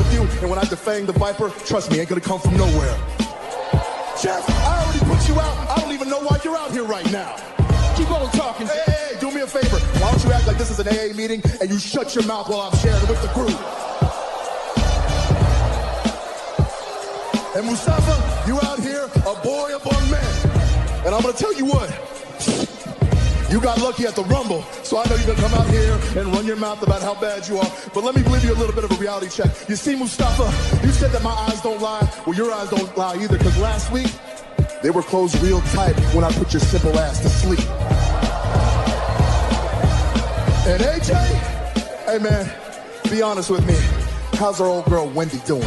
with you, and when I defang the Viper, trust me, ain't gonna come from nowhere. Jeff, I already put you out. I don't even know why you're out here right now. Keep on talking. Hey, do me a favor. Why don't you act like this is an AA meeting and you shut your mouth while I'm sharing with the group? And Mustafa, you out here, a boy among men. And I'm gonna tell you what, you got lucky at the Rumble, so I know you're gonna come out here and run your mouth about how bad you are. But let me give you a little bit of a reality check. You see, Mustafa, you said that my eyes don't lie. Well, your eyes don't lie either, because last week, they were closed real tight when I put your simple ass to sleep. And AJ, hey man, be honest with me. How's our old girl Wendy doing?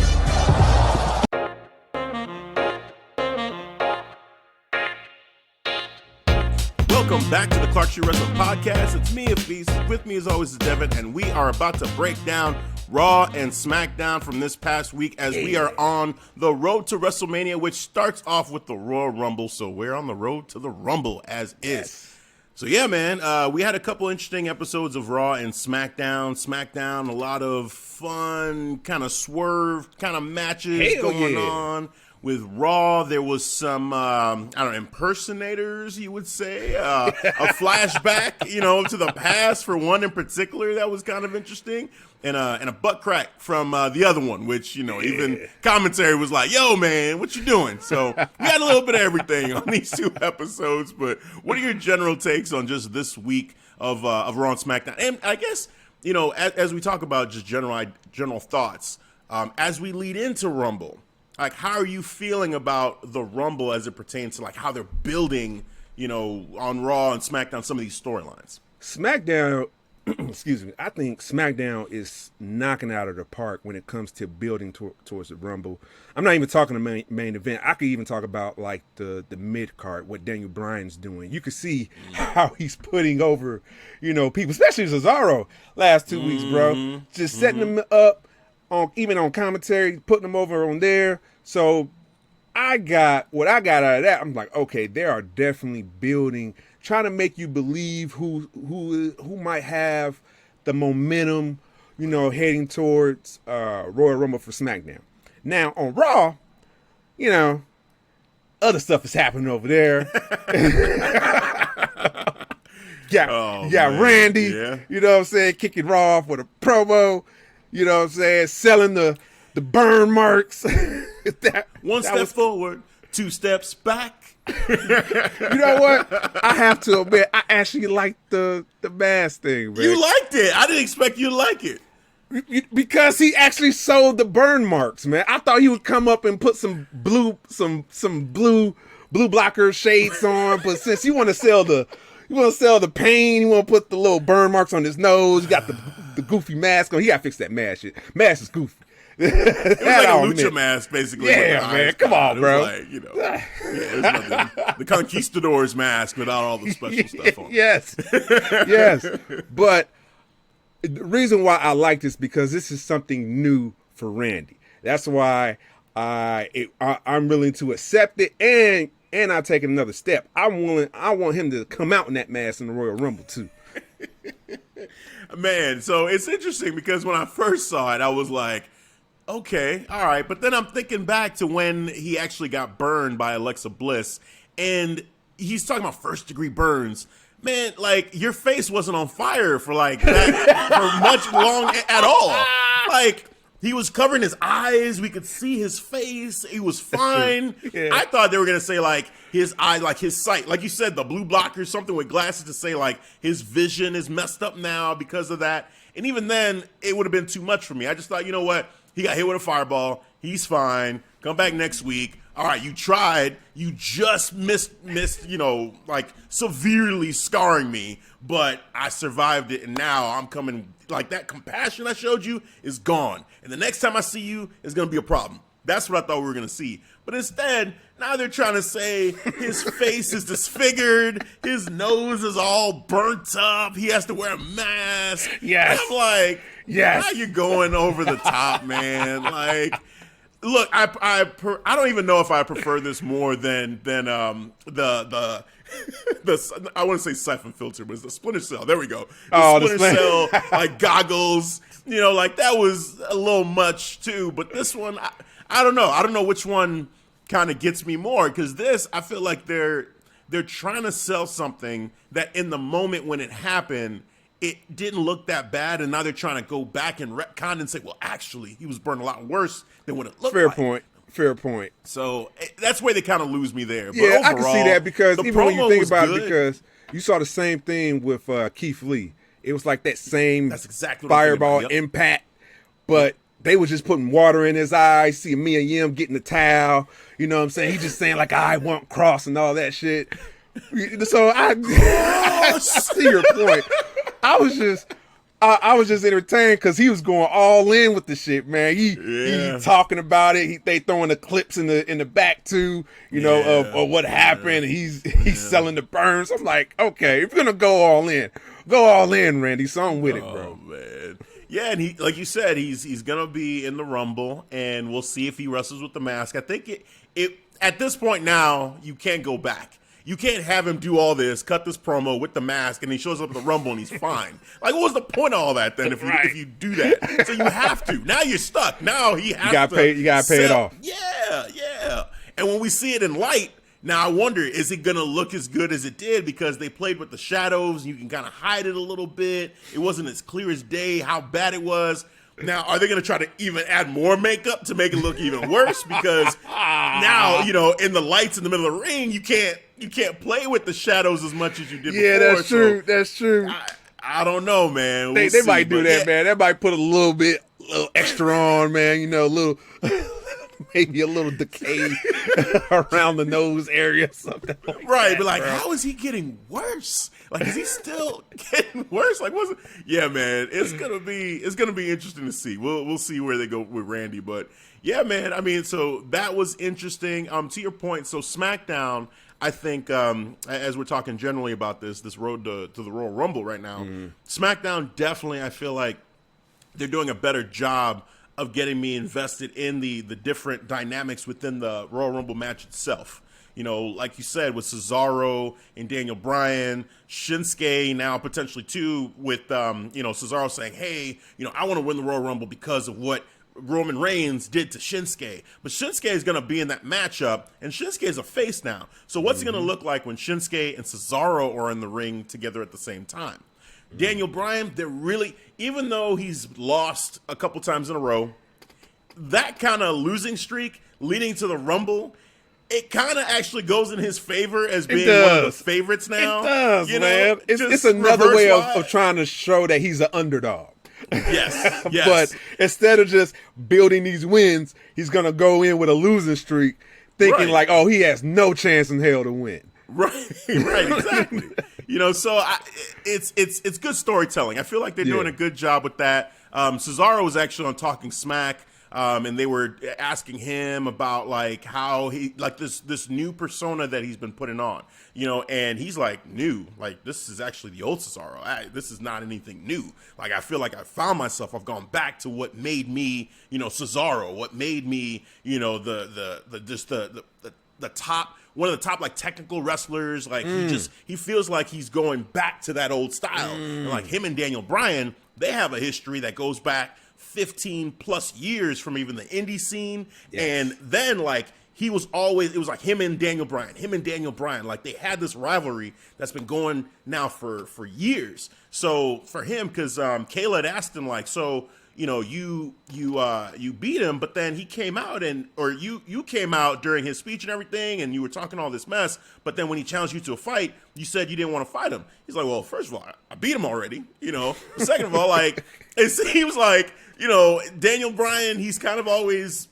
Welcome back to the Clark Street Wrestling Podcast. It's me, Hafeez. With me as always is Devin, and we are about to break down Raw and Smackdown from this past week as we are on the road to WrestleMania, which starts off with the Royal Rumble. So we're on the road to the Rumble as is. So yeah, man, we had a couple interesting episodes of Raw and Smackdown. Smackdown, a lot of fun, kind of swerve, kind of matches going on. With Raw, there was some, impersonators, you would say, a flashback, to the past for one in particular that was kind of interesting, and a butt crack from the other one, which, even commentary was like, yo, man, what you doing? So we had a little bit of everything on these two episodes, but what are your general takes on just this week of Raw and SmackDown? And I guess, as we talk about just general thoughts, as we lead into Rumble, like, how are you feeling about the Rumble as it pertains to, like, how they're building, on Raw and SmackDown some of these storylines? SmackDown, excuse me, I think SmackDown is knocking out of the park when it comes to building towards the Rumble. I'm not even talking the main event. I could even talk about, like, the mid-card, what Daniel Bryan's doing. You can see how he's putting over, people, especially Cesaro last 2 weeks, bro. Just setting them up. Even on commentary, putting them over on there. So what I got out of that, I'm like, okay, they are definitely building, trying to make you believe who might have the momentum, heading towards Royal Rumble for SmackDown. Now on Raw, other stuff is happening over there. Yeah, Randy, you know what I'm saying, kicking Raw off with a promo. You know what I'm saying? Selling the burn marks. One step forward, 2 steps back. You know what? I have to admit, I actually liked the mask thing, man. You liked it. I didn't expect you to like it. Because he actually sold the burn marks, man. I thought he would come up and put some blue blocker shades on, but since you want to sell the pain, you want to put the little burn marks on his nose, you got the goofy mask on. He got to fix that mask shit. Mask is goofy. It was like a lucha mask, basically. Yeah, man. Come on, bro. It was like, it was like the Conquistador's mask without all the special stuff on it. Yes. But the reason why I like this because this is something new for Randy. That's why I'm willing to accept it, and I take another step. I want him to come out in that mask in the Royal Rumble too. Man, so it's interesting because when I first saw it, I was like, okay, all right. But then I'm thinking back to when he actually got burned by Alexa Bliss, and he's talking about first-degree burns. Man, like, your face wasn't on fire for, like, that for much long at all. Like, he was covering his eyes. We could see his face. He was fine. I thought they were going to say, like, his eye, like his sight. Like you said, the blue blocker, something with glasses to say, like, his vision is messed up now because of that. And even then, it would have been too much for me. I just thought, you know what? He got hit with a fireball. He's fine. Come back next week. All right, you tried. You just missed, like, severely scarring me. But I survived it, and now I'm coming. Like, that compassion I showed you is gone. And the next time I see you, it's going to be a problem. That's what I thought we were going to see. But instead, now they're trying to say his face is disfigured. His nose is all burnt up. He has to wear a mask. Yes. And I'm like, now you're going over the top, man. Like, Look, I don't even know if I prefer this more than the I want to say siphon filter, but it's the Splinter Cell. There we go. The Splinter Cell like goggles. Like that was a little much too. But this one, I don't know. I don't know which one kind of gets me more, because this, I feel like they're trying to sell something that in the moment when it happened, it didn't look that bad, and now they're trying to go back and retcon and say, well, actually, he was burned a lot worse than what it looked like. Fair point. So that's where they kind of lose me there. But yeah, overall, I can see that, because even when you think about good. it, because you saw the same thing with Keith Lee. It was like that same that's exactly fireball impact, but they was just putting water in his eyes, see Mia Yim getting the towel. You know what I'm saying? He just saying like, I want cross and all that shit. So I see your point. I was just entertained because he was going all in with the shit, man. He talking about it. They throwing the clips in the back too, of what happened. He's selling the burns. I'm like, okay, if you're gonna go all in, Randy. So I'm with it, bro. Oh man, yeah, and he, like you said, he's gonna be in the Rumble, and we'll see if he wrestles with the mask. I think it at this point now you can't go back. You can't have him do all this, cut this promo with the mask, and he shows up at the Rumble and he's fine. Like, what was the point of all that then if you do that? So you have to. Now you're stuck. Now he has You gotta pay it off. Yeah. And when we see it in light, now I wonder, is it going to look as good as it did? Because they played with the shadows, and you can kind of hide it a little bit. It wasn't as clear as day how bad it was. Now, are they going to try to even add more makeup to make it look even worse? Because now, in the lights in the middle of the ring, you can't play with the shadows as much as you did before. Yeah, that's true. That's true. I don't know, man. They might do that, man. They might put a little extra on, man. A little, maybe a little decay around the nose area, something like right, that, but like, bro. how is he getting worse? Like, is he still getting worse? Like, yeah, man, it's gonna be interesting to see. We'll see where they go with Randy, but yeah, man. I mean, so that was interesting. To your point, so SmackDown, I think, as we're talking generally about this road to the Royal Rumble right now, SmackDown definitely, I feel like they're doing a better job of getting me invested in the different dynamics within the Royal Rumble match itself. Like you said, with Cesaro and Daniel Bryan, Shinsuke now potentially too, with Cesaro saying, hey, I want to win the Royal Rumble because of what Roman Reigns did to Shinsuke. But Shinsuke is going to be in that matchup, and Shinsuke is a face now. So what's it going to look like when Shinsuke and Cesaro are in the ring together at the same time? Daniel Bryan, they're really, even though he's lost a couple times in a row, that kind of losing streak leading to the Rumble, it kind of actually goes in his favor as being one of the favorites now. It does, man. It's another way of trying to show that he's an underdog. Yes. But instead of just building these wins, he's going to go in with a losing streak thinking like, oh, he has no chance in hell to win. Right, exactly. So it's good storytelling. I feel like they're doing a good job with that. Cesaro was actually on Talking Smack, and they were asking him about like how he like this new persona that he's been putting on, and he's like, new, like this is actually the old Cesaro. This is not anything new. Like I feel like I found myself. I've gone back to what made me, Cesaro. What made me, the top. One of the top like technical wrestlers, like he feels like he's going back to that old style. And like him and Daniel Bryan, they have a history that goes back 15 plus years from even the indie scene. Yes. And then like it was like him and Daniel Bryan, like they had this rivalry that's been going now for years. So for him, because Kayla had asked him like, so you beat him, but then he came out you came out during his speech and everything, and you were talking all this mess. But then when he challenged you to a fight, you said you didn't want to fight him. He's like, well, first of all, I beat him already, Second of all, like it seems like Daniel Bryan, he's kind of always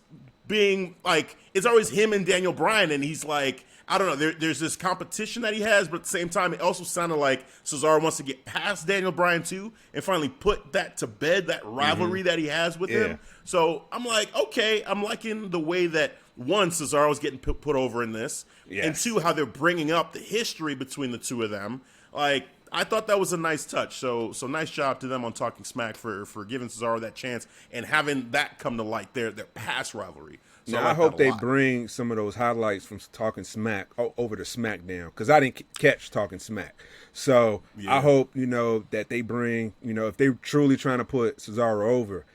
being like, it's always him and Daniel Bryan, and he's like, I don't know. There's this competition that he has, but at the same time, it also sounded like Cesaro wants to get past Daniel Bryan too, and finally put that to bed, that rivalry that he has with him. So I'm like, okay, I'm liking the way that one, Cesaro's getting put over in this, and two, how they're bringing up the history between the two of them. Like, I thought that was a nice touch. So nice job to them on Talking Smack for giving Cesaro that chance and having that come to light, their past rivalry. So now, I, I hope that a they lot. bring some of those highlights from Talking Smack over to SmackDown because I didn't catch Talking Smack. So I hope, that they bring, if they're truly trying to put Cesaro over,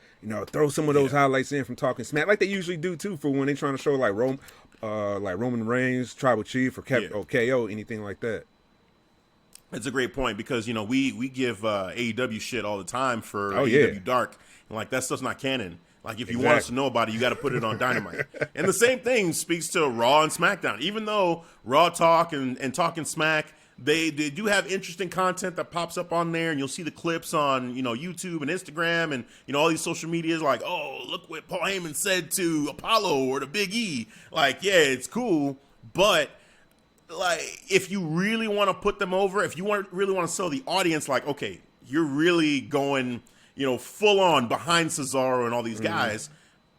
throw some of those highlights in from Talking Smack like they usually do too for when they're trying to show like Roman Reigns, Tribal Chief, or KO, anything like that. It's a great point because we give AEW shit all the time for AEW yeah. Dark, and like that stuff's not canon. Like if you want us to know about it, you got to put it on Dynamite. And the same thing speaks to Raw and SmackDown. Even though Raw Talk and Talking Smack, they do have interesting content that pops up on there, and you'll see the clips on YouTube and Instagram and all these social medias. Like, oh, look what Paul Heyman said to Apollo or to Big E. Like, yeah, it's cool, but like if you really want to put them over, if you really want to sell the audience, like, okay, you're really going full on behind Cesaro and all these guys,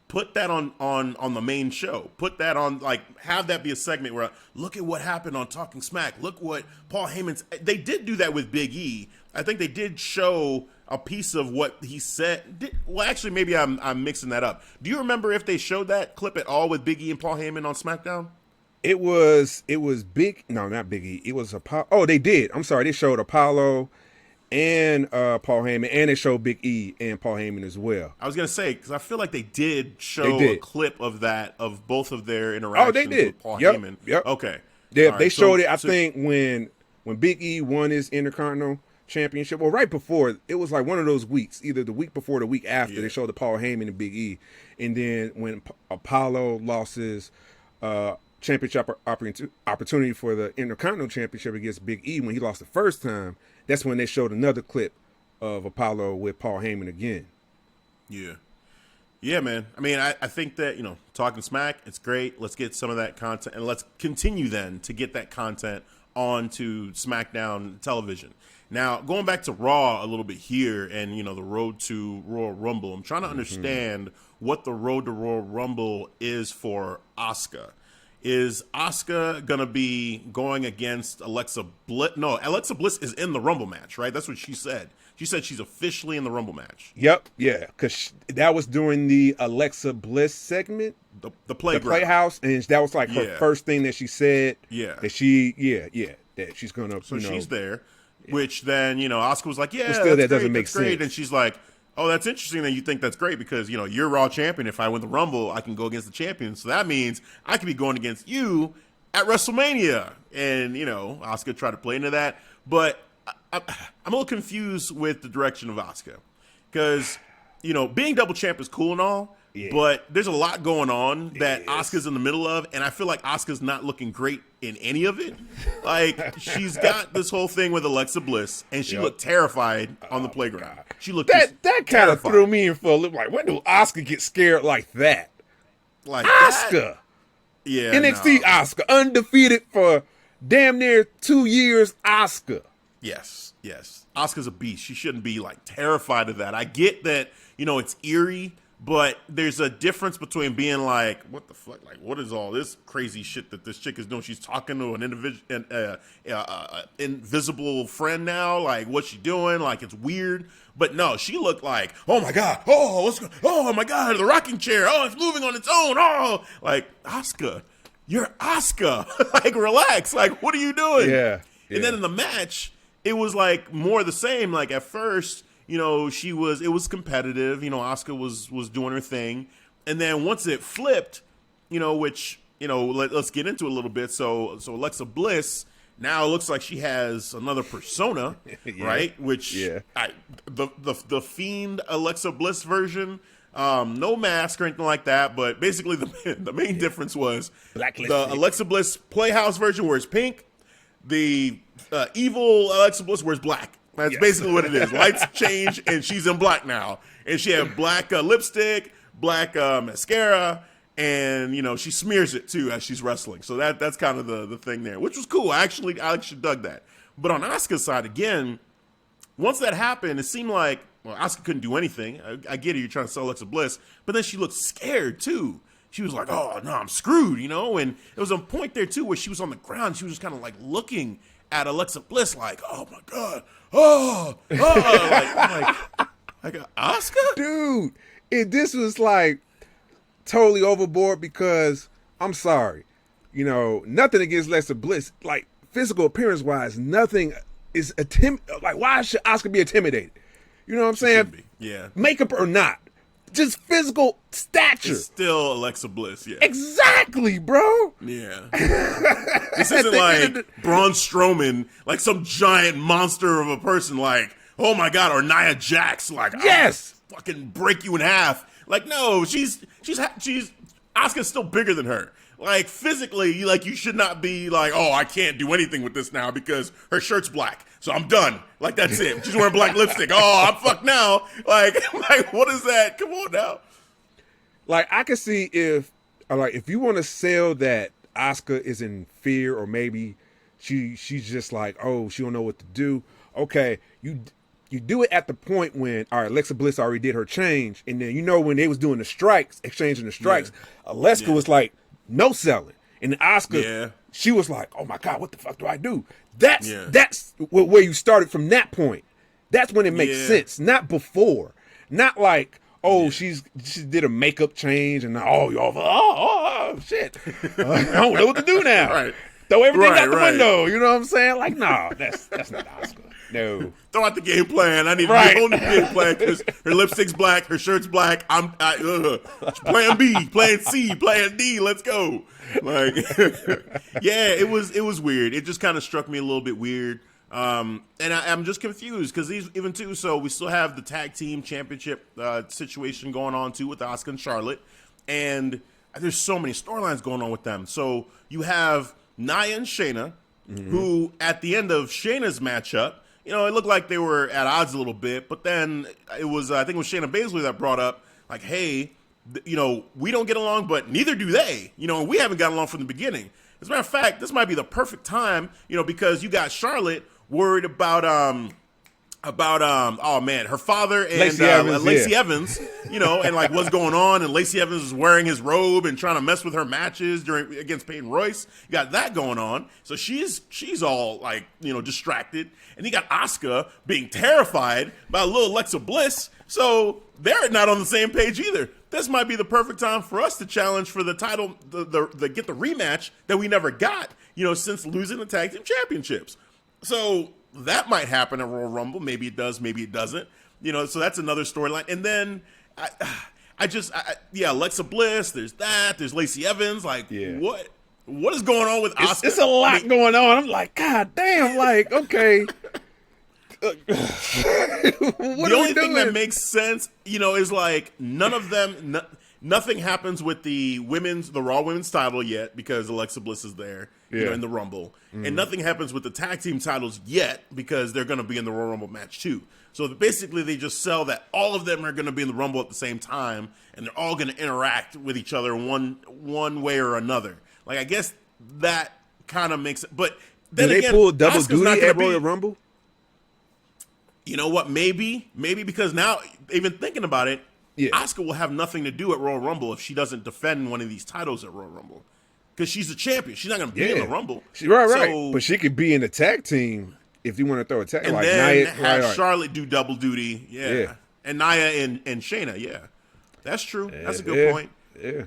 put that on the main show. Put that on, like, have that be a segment where, look at what happened on Talking Smack. Look what Paul Heyman's. They did do that with Big E. I think they did show a piece of what he said. Well, actually, maybe I'm mixing that up. Do you remember if they showed that clip at all with Big E and Paul Heyman on SmackDown? It was not Big E. It was Apollo. Oh, they did. I'm sorry. They showed Apollo and Paul Heyman, and they showed Big E and Paul Heyman as well. I was gonna say because I feel like they did show a clip of that of both of their interactions. Oh, they did. With Paul Yep. Heyman. Yep. Okay. Yeah, All they right, showed it. I think when Big E won his Intercontinental Championship, well, right before, it was like one of those weeks, either the week before or the week after. They showed the Paul Heyman and Big E, and then when Apollo lost his championship opportunity for the Intercontinental Championship against Big E when he lost the first time, that's when they showed another clip of Apollo with Paul Heyman again. Yeah, man. I mean, I think that, Talking Smack, it's great. Let's get some of that content, and let's continue then to get that content onto SmackDown television. Now, going back to Raw a little bit here and, the road to Royal Rumble, I'm trying to understand what the road to Royal Rumble is for Asuka. Is Asuka going to be going against Alexa Bliss? No, Alexa Bliss is in the Rumble match, right? That's what she said. She said she's officially in the Rumble match. Yep, yeah, because that was during the Alexa Bliss segment. The playground. The Playhouse, and that was like her first thing that she said. Yeah. That that she's going to, So she's there, which then, Asuka was like, yeah, but still, that's that doesn't great, make that's great. sense. And she's like, oh, that's interesting that you think that's great because, you're Raw champion. If I win the Rumble, I can go against the champion. So that means I could be going against you at WrestleMania. And, Asuka tried to play into that. But I'm a little confused with the direction of Asuka because, being double champ is cool and all, but there's a lot going on that Asuka's in the middle of, and I feel like Asuka's not looking great in any of it. Like, she's got this whole thing with Alexa Bliss, and she looked terrified on the playground. She looked that kind of threw me in for a loop. Like, when do Asuka get scared like that? Like Asuka, yeah, NXT Asuka, undefeated for damn near 2 years. Asuka, yes. Asuka's a beast. She shouldn't be like terrified of that. I get that, it's eerie. But there's a difference between being like, what the fuck? Like, what is all this crazy shit that this chick is doing? She's talking to an invisible friend now. Like, what's she doing? Like, it's weird. But no, she looked like, oh my God. Oh my God, the rocking chair. Oh, it's moving on its own. Oh, like, Asuka, you're Asuka. Like, relax. Like, what are you doing? Yeah. And then in the match, it was like more the same. Like, at first, it was competitive. Asuka was doing her thing. And then once it flipped, which, let's get into it a little bit. So Alexa Bliss now looks like she has another persona, right? Which, the Fiend Alexa Bliss version, no mask or anything like that. But basically the main difference was the Alexa Bliss Playhouse version wears pink. The evil Alexa Bliss wears black. That's basically what it is. Lights change, and she's in black now. And she had black lipstick, black mascara, and, she smears it, too, as she's wrestling. So that's kind of the thing there, which was cool. I actually dug that. But on Asuka's side, again, once that happened, it seemed like, well, Asuka couldn't do anything. I get it. You're trying to sell Alexa Bliss. But then she looked scared, too. She was like, oh, no, I'm screwed, And there was a point there, too, where she was on the ground. She was just kind of, like, looking at Alexa Bliss like, oh, my God. like Asuka? Dude, this was like totally overboard because I'm sorry, nothing against Alexa Bliss. Like physical appearance wise, nothing is like why should Asuka be intimidated? You know what I'm saying? Yeah. Makeup or not, just physical stature. It's still Alexa Bliss. Yeah. Exactly, bro. Yeah. This isn't like Braun Strowman, like some giant monster of a person. Like, oh my God, or Nia Jax. Like, yes, I'll fucking break you in half. Like, no, she's Asuka's still bigger than her. Like, physically, you should not be like, oh, I can't do anything with this now because her shirt's black, so I'm done. Like, that's it. She's wearing black lipstick. Oh, I'm fucked now. Like, what is that? Come on now. Like, I can see if you want to sell that Asuka is in fear, or maybe she's just like, oh, she don't know what to do. Okay, you do it at the point when, all right, Alexa Bliss already did her change, and then when they was doing the strikes, exchanging the strikes, Alexa was like, no selling. And then Asuka, she was like, oh my God, what the fuck do I do? That's where you started from that point. That's when it makes sense, not before. Not like, oh, she did a makeup change and oh shit. I don't know what to do now. Right. Throw everything out the window. You know what I'm saying? Like, no, that's not Asuka. No. Throw out the game plan. I need to own the game plan because her lipstick's black, her shirt's black. Plan B, plan C, plan D. Let's go. Like, yeah, it was weird. It just kind of struck me a little bit weird. And I'm just confused because so we still have the tag team championship situation going on too with Asuka and Charlotte, and there's so many storylines going on with them. So you have Nia and Shayna, who at the end of Shayna's matchup, it looked like they were at odds a little bit, but then it was, I think it was Shayna Baszler that brought up, like, hey, we don't get along, but neither do they. We haven't gotten along from the beginning. As a matter of fact, this might be the perfect time, because you got Charlotte worried about her father and Lacey Evans, and like what's going on, and Lacey Evans is wearing his robe and trying to mess with her matches against Peyton Royce. You got that going on, so she's all like distracted, and you got Asuka being terrified by a little Alexa Bliss, so they're not on the same page either. This might be the perfect time for us to challenge for the title, the get the rematch that we never got, since losing the tag team championships. So that might happen at Royal Rumble. Maybe it does, maybe it doesn't. So that's another storyline. And then Alexa Bliss, there's that. There's Lacey Evans. Like, what is going on with Asuka? It's a lot going on. I'm like, God damn, like, okay. The only thing that makes sense, is like none of them, nothing happens with the Raw Women's title yet because Alexa Bliss is there, in the Rumble. And nothing happens with the tag team titles yet because they're going to be in the Royal Rumble match too. So basically they just sell that all of them are going to be in the Rumble at the same time and they're all going to interact with each other one way or another. Like, I guess that kind of makes it. But then do they pull double duty at Royal Rumble? You know what? Maybe because now, even thinking about it, Asuka will have nothing to do at Royal Rumble if she doesn't defend one of these titles at Royal Rumble. Because she's a champion. She's not going to be in the Rumble. Right. But she could be in the tag team if you want to throw a tag. And like then Nia, have Charlotte do double duty. Yeah. And Nia and Shayna. Yeah. That's true. That's a good point. Yeah.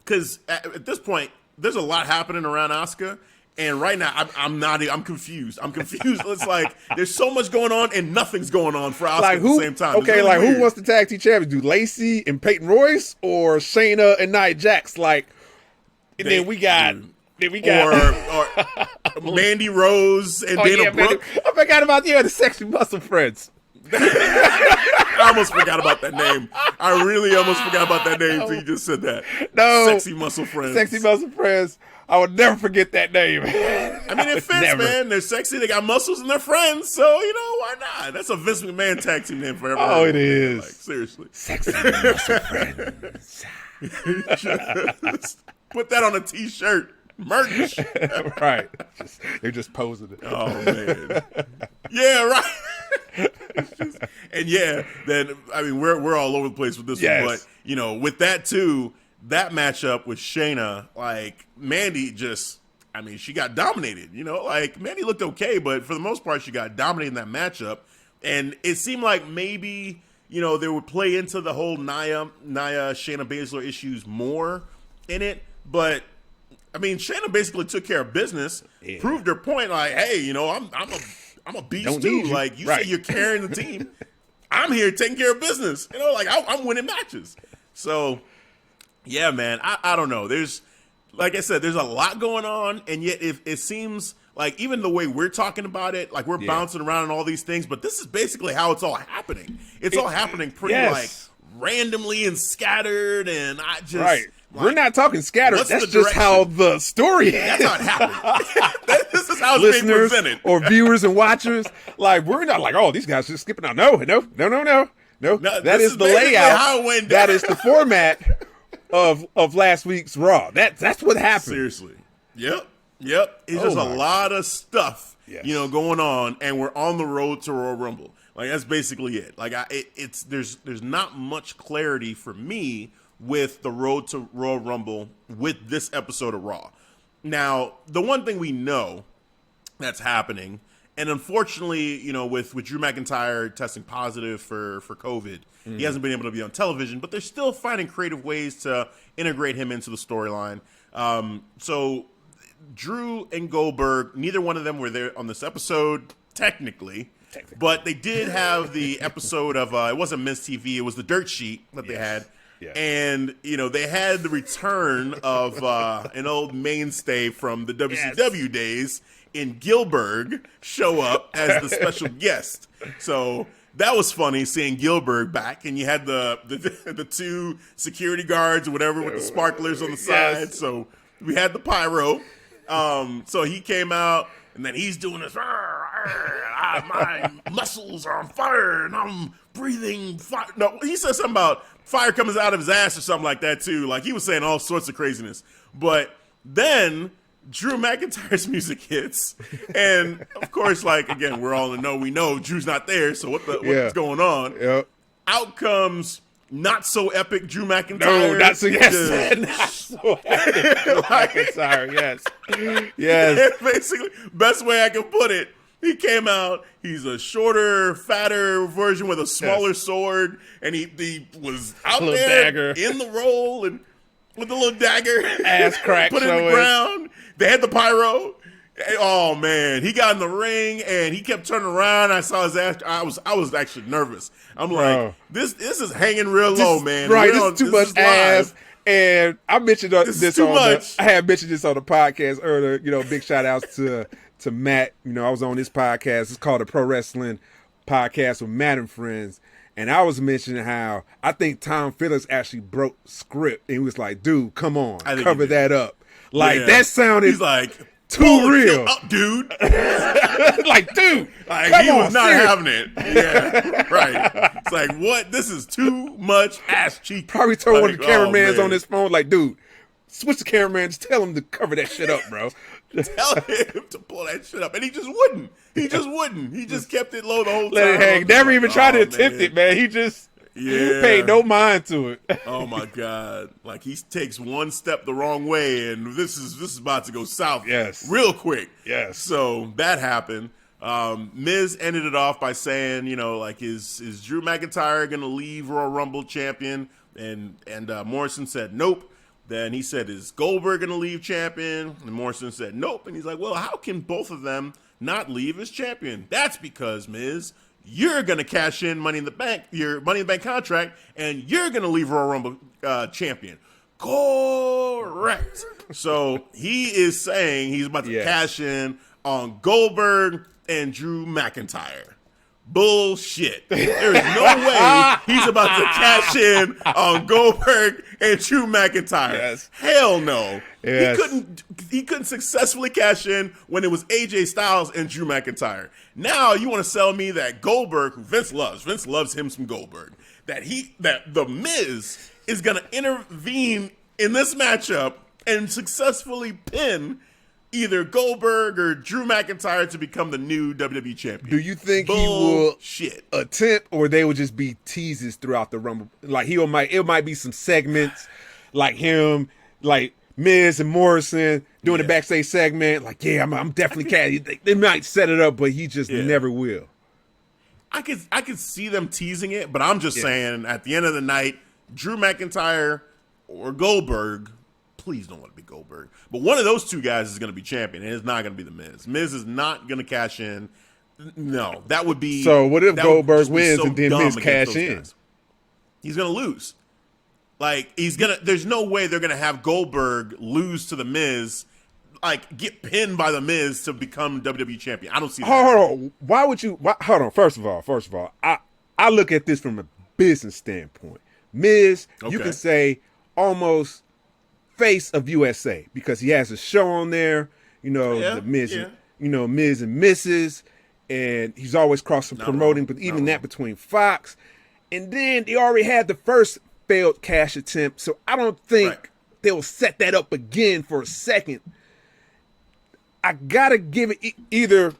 Because at this point, there's a lot happening around Asuka. And right now, I'm confused. It's like there's so much going on and nothing's going on for Asuka at the same time. Okay, really who wants the tag team champions? Do Lacey and Peyton Royce or Shayna and Nia Jax? Like, and then we got or Mandy Rose and Dana Brooke. I forgot about the Sexy Muscle Friends. I almost forgot about that name. I really almost forgot about that name until you just said that. No, Sexy Muscle Friends. Sexy Muscle Friends. I would never forget that name. I mean, it fits, man. They're sexy. They got muscles and they're friends. So, why not? That's a Vince McMahon tag team name for everyone. Oh, it is. Like, seriously. Sexy Muscle Friends. Put that on a T-shirt. Merch. Right. They're just posing it. Oh, man. Yeah, right. Then, I mean, we're all over the place with this one. But, with that, too, that matchup with Shayna, like, Mandy she got dominated, like, Mandy looked okay, but for the most part, she got dominated in that matchup, and it seemed like maybe they would play into the whole Nia Shayna Baszler issues more in it. But I mean, Shayna basically took care of business, proved her point. Like, hey, I'm a beast too. Like, you say you're carrying the team. I'm here taking care of business. Like I'm winning matches. So, yeah, man, I don't know. There's, like I said, there's a lot going on, and yet it seems like even the way we're talking about it, like we're bouncing around and all these things, but this is basically how it's all happening. It's all happening pretty like randomly and scattered, and I just like, we're not talking scattered. That's just how the story is. That's how it happened. This is how it's being Listeners presented. Or viewers and watchers, like we're not like, oh, these guys just skipping out. No. That is the layout. How it went down. That is the format of last week's Raw. That's what happened. Seriously. Yep. It's just a lot of stuff, going on, and we're on the road to Royal Rumble. Like that's basically it. Like there's not much clarity for me with the road to Royal Rumble with this episode of Raw. Now, the one thing we know that's happening, and unfortunately, with Drew McIntyre testing positive for COVID, he hasn't been able to be on television, but they're still finding creative ways to integrate him into the storyline. So Drew and Goldberg, neither one of them were there on this episode, technically. But they did have the episode of, it wasn't Miz TV, it was the Dirt Sheet that they had. Yeah. And, they had the return of an old mainstay from the WCW days in Gillberg show up as the special guest. So that was funny seeing Gillberg back, and you had the two security guards or whatever with the sparklers on the side. So we had the pyro. So he came out, and then he's doing this, my muscles are on fire, and I'm breathing fire. No, he said something about fire comes out of his ass or something like that, too. Like, he was saying all sorts of craziness. But then Drew McIntyre's music hits, and, of course, like, again, we're all in the know. We know Drew's not there, so what's going on? Yep. Out comes not so epic Drew McIntyre. No, not so epic Drew McIntyre, yes. Basically, best way I can put it, he came out, he's a shorter, fatter version with a smaller sword, and he was out there dagger in the role and with a little dagger. Ass crack. Put it in the ground. They had the pyro. Oh man, he got in the ring and he kept turning around. I saw his ass. I was actually nervous. I'm like, this is hanging real low, man. Right, this is too much ass. And I mentioned I had mentioned this on the podcast earlier. Big shout outs to Matt. I was on this podcast. It's called the Pro Wrestling Podcast with Matt and Friends. And I was mentioning how I think Tom Phillips actually broke script and he was like, dude, come on, cover that up. Like that sounded He's like too real. Up, dude. Like, dude. Like, he was not having it. Yeah, right. It's like, what? This is too much ass cheek. Probably told one of the cameramans on his phone, like, dude, switch the cameraman. Just tell him to cover that shit up, bro. Tell him to pull that shit up. And he just wouldn't. He just kept it low the whole time. Let it hang. Never even tried to attempt it, man. He just paid no mind to it. Oh, my God. Like, he takes one step the wrong way, and this is about to go south real quick. Yes. So that happened. Miz ended it off by saying, like, is Drew McIntyre going to leave Royal Rumble champion? And Morrison said, nope. Then he said, is Goldberg going to leave champion? And Morrison said, nope. And he's like, well, how can both of them not leave as champion? That's because, Miz, you're going to cash in Money in the Bank, your Money in the Bank contract, and you're going to leave Royal Rumble champion. Correct. So he is saying he's about to cash in on Goldberg and Drew McIntyre. Bullshit. There is no way he's about to cash in on Goldberg and Drew McIntyre. Yes. Hell no. Yes. He couldn't successfully cash in when it was AJ Styles and Drew McIntyre. Now you want to sell me that Goldberg, who Vince loves him some Goldberg, that the Miz is gonna intervene in this matchup and successfully pin either Goldberg or Drew McIntyre to become the new WWE champion. Do you think he will attempt, or they will just be teases throughout the Rumble? Like it might be some segments, like him, like Miz and Morrison doing the backstage segment. Like, I'm definitely cat. They might set it up, but he just never will. I could see them teasing it, but I'm just saying at the end of the night, Drew McIntyre or Goldberg, please don't let it be Goldberg, but one of those two guys is going to be champion, and it's not going to be the Miz. Miz is not going to cash in. No, that would be. So what if Goldberg wins and then Miz cash in? He's going to lose. Like there's no way they're going to have Goldberg lose to the Miz, like get pinned by the Miz to become WWE champion. I don't see that. Hold on. Why would you? Hold on. First of all, I look at this from a business standpoint. Miz, you can say almost face of USA because he has a show on there. You know, the Miz, you know, Miz and Mrs. And he's always promoting, but even that between Fox. And then they already had the first failed cash attempt, so I don't think they'll set that up again for a second. I gotta give it either.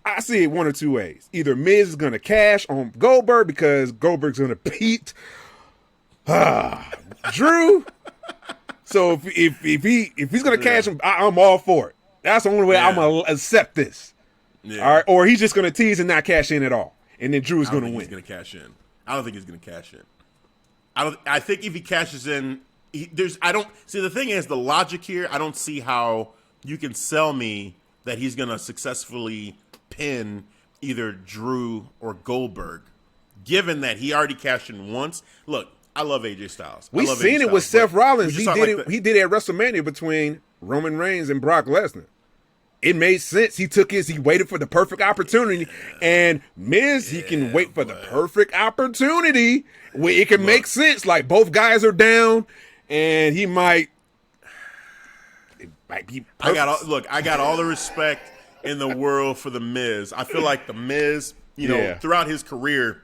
I see it one or two ways. Either Miz is gonna cash on Goldberg because Goldberg's gonna beat Drew. So if he's gonna cash him, I'm all for it. That's the only way I'm gonna accept this. Yeah. All right, or he's just gonna tease and not cash in at all, and then Drew is gonna win. He's gonna cash in. I don't think he's gonna cash in. I think if he cashes in, the thing is the logic here. I don't see how you can sell me that he's gonna successfully pin either Drew or Goldberg, given that he already cashed in once. Look, I love AJ Styles. We've seen it with Seth Rollins. He did it at WrestleMania between Roman Reigns and Brock Lesnar. It made sense. He waited for the perfect opportunity. And Miz, he can wait for the perfect opportunity where it can make sense. Like both guys are down and it might be perfect. I got all the respect in the world for the Miz. I feel like the Miz, throughout his career,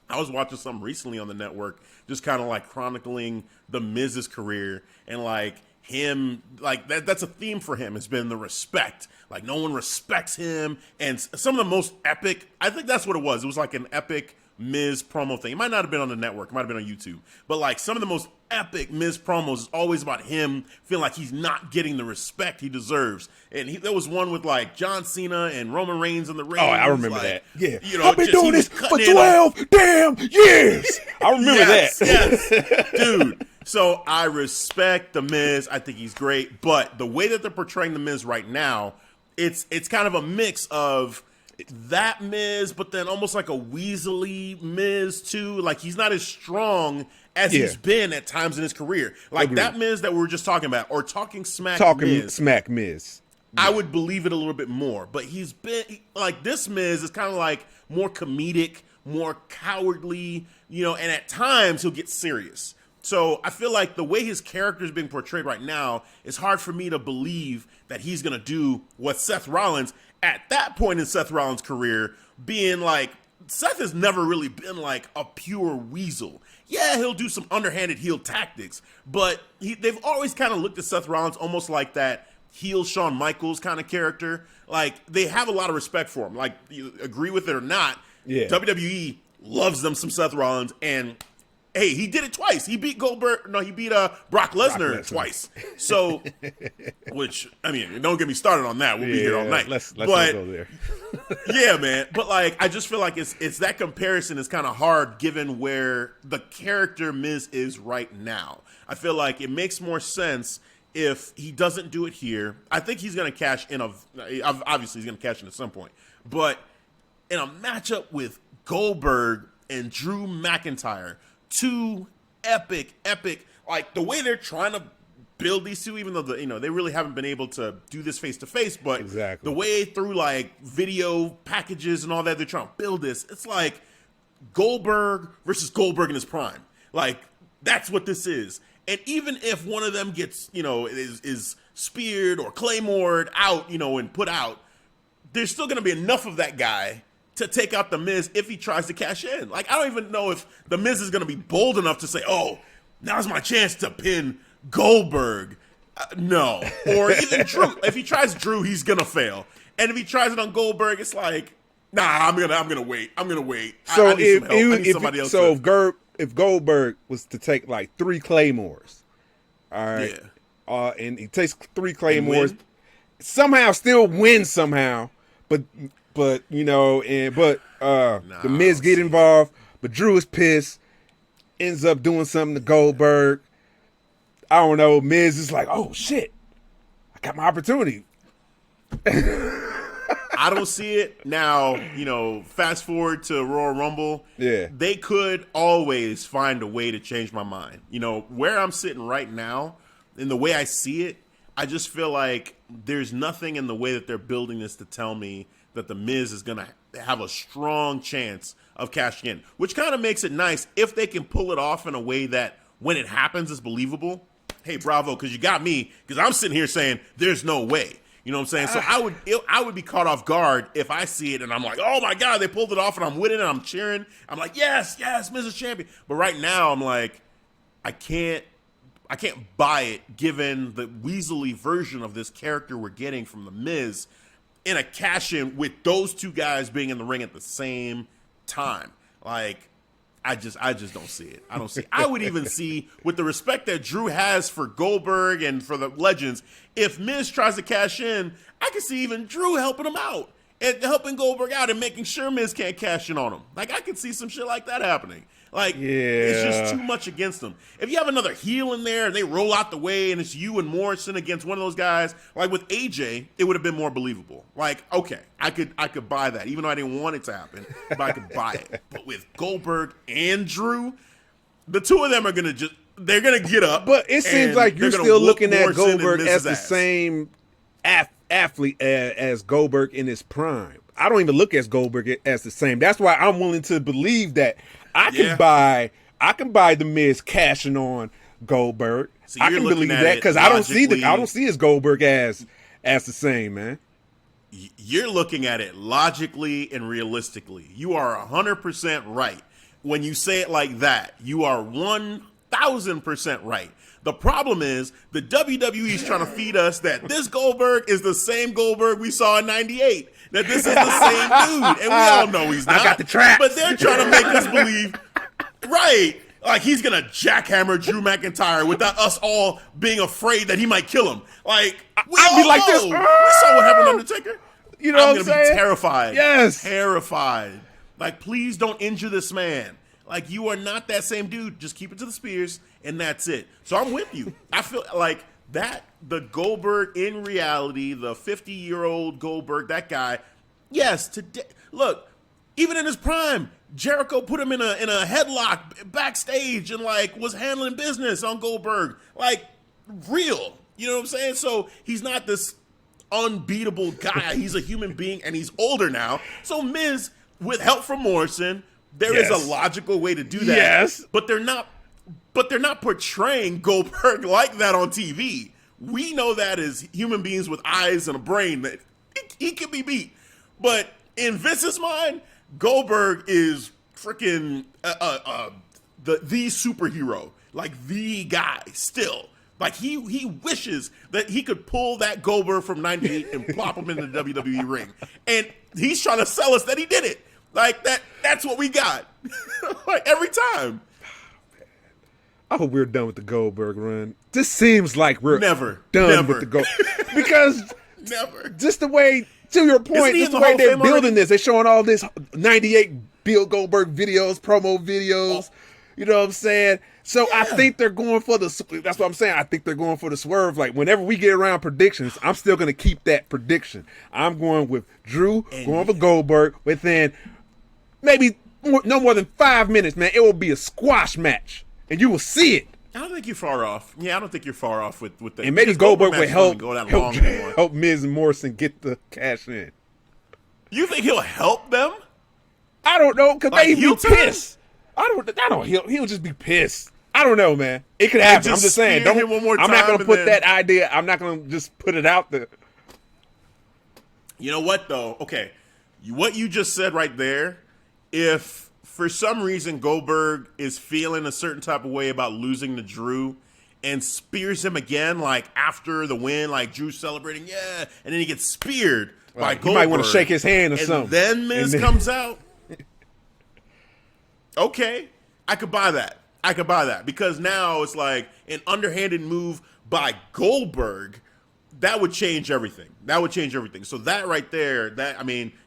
I was watching something recently on the network, just kind of like chronicling the Miz's career and like him, like that's a theme for him. It's been the respect. Like no one respects him, and some of the most epic. I think that's what it was. It was like an epic Miz promo thing. It might not have been on the network. It might have been on YouTube. But like some of the most epic Miz promos is always about him feeling like he's not getting the respect he deserves. And there was one with like John Cena and Roman Reigns in the ring. Oh, I remember that. Yeah, I've been doing this for 12 damn years. I remember that. Yes, dude. So I respect the Miz. I think he's great. But the way that they're portraying the Miz right now, it's kind of a mix of that Miz, but then almost like a Weaselly Miz too. Like he's not as strong as he's been at times in his career. Like that Miz that we were just talking about, or talking smack Miz. I would believe it a little bit more. But he's been like this Miz is kind of like more comedic, more cowardly, and at times he'll get serious. So I feel like the way his character is being portrayed right now, it's hard for me to believe that he's going to do what Seth Rollins, at that point in Seth Rollins' career, being like, Seth has never really been like a pure weasel. Yeah, he'll do some underhanded heel tactics, but they've always kind of looked at Seth Rollins almost like that heel Shawn Michaels kind of character. Like, they have a lot of respect for him. Like, you agree with it or not, WWE loves them some Seth Rollins, and hey, he did it twice. He beat Brock Lesnar twice. So, which, I mean, don't get me started on that. We'll be here all night. Let's not go there. Yeah, man. But, like, I just feel like it's that comparison is kind of hard given where the character Miz is right now. I feel like it makes more sense if he doesn't do it here. I think he's going to cash in. Obviously, he's going to cash in at some point. But in a matchup with Goldberg and Drew McIntyre, two epic, like the way they're trying to build these two, even though they really haven't been able to do this face to face, but the way through like video packages and all that, they're trying to build this. It's like Goldberg versus Goldberg in his prime. Like that's what this is. And even if one of them gets, is speared or claymored out, and put out, there's still going to be enough of that guy to take out the Miz if he tries to cash in. Like, I don't even know if the Miz is going to be bold enough to say, oh, now's my chance to pin Goldberg. No. Or even Drew. If he tries Drew, he's going to fail. And if he tries it on Goldberg, it's like, nah, I'm gonna wait. So I need some help. I need somebody else. So if Goldberg was to take like 3 claymores, all right, and he takes 3 claymores, somehow still wins somehow, but But the Miz get involved, but Drew is pissed, ends up doing something to Goldberg. I don't know. Miz is like, oh shit, I got my opportunity. I don't see it now. Fast forward to Royal Rumble. Yeah, they could always find a way to change my mind. Where I'm sitting right now, in the way I see it, I just feel like there's nothing in the way that they're building this to tell me that the Miz is going to have a strong chance of cashing in, which kind of makes it nice if they can pull it off in a way that when it happens is believable. Hey, bravo, because you got me, because I'm sitting here saying there's no way. You know what I'm saying? So I would be caught off guard if I see it and I'm like, oh my God, they pulled it off and I'm with it and I'm cheering. I'm like, yes, Miz is champion. But right now I'm like, I can't buy it given the weaselly version of this character we're getting from the Miz in a cash-in with those two guys being in the ring at the same time. Like, I just don't see it. I don't see it. I would even see, with the respect that Drew has for Goldberg and for the legends, if Miz tries to cash in, I could see even Drew helping him out and helping Goldberg out and making sure Miz can't cash in on him. Like, I could see some shit like that happening. Like, It's just too much against them. If you have another heel in there and they roll out the way and it's you and Morrison against one of those guys, like with AJ, it would have been more believable. Like, okay, I could buy that, even though I didn't want it to happen, but I could buy it. But with Goldberg and Drew, the two of them are they're gonna get up. But it seems like you're still looking at Goldberg as the same athlete as Goldberg in his prime. I don't even look at Goldberg as the same. That's why I'm willing to believe that I can buy the Miz cashing on Goldberg. So I can believe that because I don't see his Goldberg as the same, man. You're looking at it logically and realistically. You are 100% right. When you say it like that, you are 1,000% right. The problem is the WWE is trying to feed us that this Goldberg is the same Goldberg we saw in '98. That this is the same dude, and we all know he's not. I got the traps. But they're trying to make us believe, right, like he's going to jackhammer Drew McIntyre without us all being afraid that he might kill him. Like, I'd be like this. We saw what happened to Undertaker. You know what I'm saying? I'm going to be terrified. Yes. Terrified. Like, please don't injure this man. Like, you are not that same dude. Just keep it to the spears, and that's it. So I'm with you. I feel like that, the Goldberg in reality, the 50-year-old Goldberg, that guy, yes, today, look, even in his prime, Jericho put him in a headlock backstage and, like, was handling business on Goldberg. Like, real. You know what I'm saying? So he's not this unbeatable guy. He's a human being, and he's older now. So Miz, with help from Morrison, there is a logical way to do that. Yes. But they're not portraying Goldberg like that on TV. We know that as human beings with eyes and a brain that he can be beat. But in Vince's mind, Goldberg is freaking the superhero, like the guy still. Like he wishes that he could pull that Goldberg from '98 and plop him in the WWE ring. And he's trying to sell us that he did it. Like that's what we got. Like every time. I hope we're done with the Goldberg run. This seems like we're never done with the Goldberg. Because never. Just the way, to your point, just the way they're building this. They're showing all this 98 Bill Goldberg videos, promo videos. You know what I'm saying? So I think they're going for that's what I'm saying. I think they're going for the swerve. Like whenever we get around predictions, I'm still going to keep that prediction. I'm going with Drew, going for Goldberg within maybe no more than 5 minutes, man. It will be a squash match. And you will see it. I don't think you're far off. Yeah, I don't think you're far off with that. And maybe Goldberg will help Miz and Morrison get the cash in. You think he'll help them? I don't know, because like maybe he'll be pissed. He'll just be pissed. I don't know, man. It could happen. I'm just saying. I'm not going to put that idea. I'm not going to just put it out there. You know what, though? Okay. What you just said right there, if for some reason Goldberg is feeling a certain type of way about losing to Drew and spears him again, like after the win, like Drew's celebrating, yeah, and then he gets speared by Goldberg. You might want to shake his hand or something. Then Miz comes out. Okay, I could buy that. Because now it's like an underhanded move by Goldberg that would change everything. So that right there,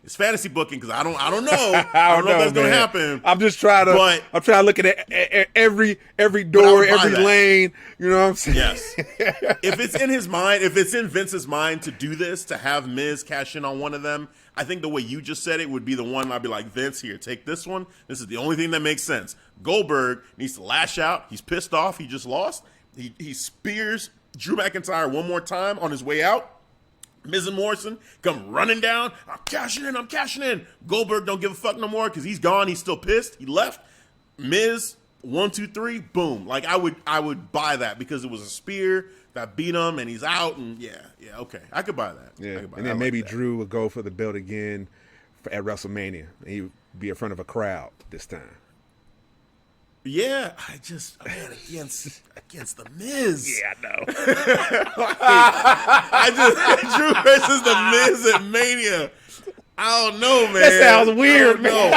it's fantasy booking because I don't know. I don't know if that's going to happen. I'm just trying to look at every door, every lane. You know what I'm saying? Yes. If it's in his mind, if it's in Vince's mind to do this, to have Miz cash in on one of them, I think the way you just said it would be the one I'd be like, Vince, here, take this one. This is the only thing that makes sense. Goldberg needs to lash out. He's pissed off. He just lost. He spears Drew McIntyre one more time on his way out. Miz and Morrison come running down. I'm cashing in. Goldberg don't give a fuck no more because he's gone. He's still pissed. He left. Miz, 1, 2, 3, boom. Like I would buy that because it was a spear that beat him and he's out. And yeah, okay. I could buy that. Yeah, and then maybe Drew would go for the belt again at WrestleMania. And he would be in front of a crowd this time. Yeah, against the Miz. Yeah, I know. Drew versus the Miz at Mania. I don't know, man. That sounds weird, man.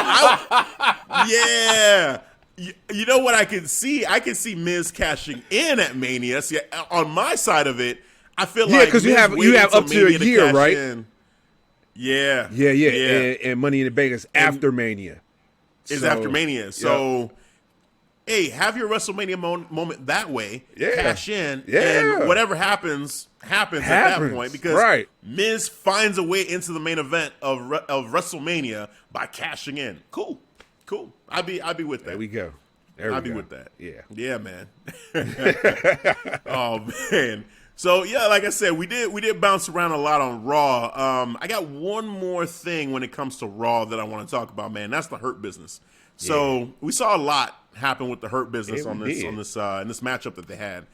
Yeah. You know what I can see? I can see Miz cashing in at Mania. See, on my side of it, I feel like because you have up to a year, right? Yeah. And Money in the Bank is after Mania. Is after Mania. So, hey, have your WrestleMania moment that way. Yeah. Cash in. Yeah. And whatever happens at that point. Because Miz finds a way into the main event of WrestleMania by cashing in. Cool. I'd be with that. There we go. I'd be with that. Yeah. Yeah, man. Oh, man. So, yeah, like I said, we did bounce around a lot on Raw. I got one more thing when it comes to Raw that I want to talk about, man. That's the Hurt Business. So we saw a lot happen with the Hurt Business in this matchup that they had.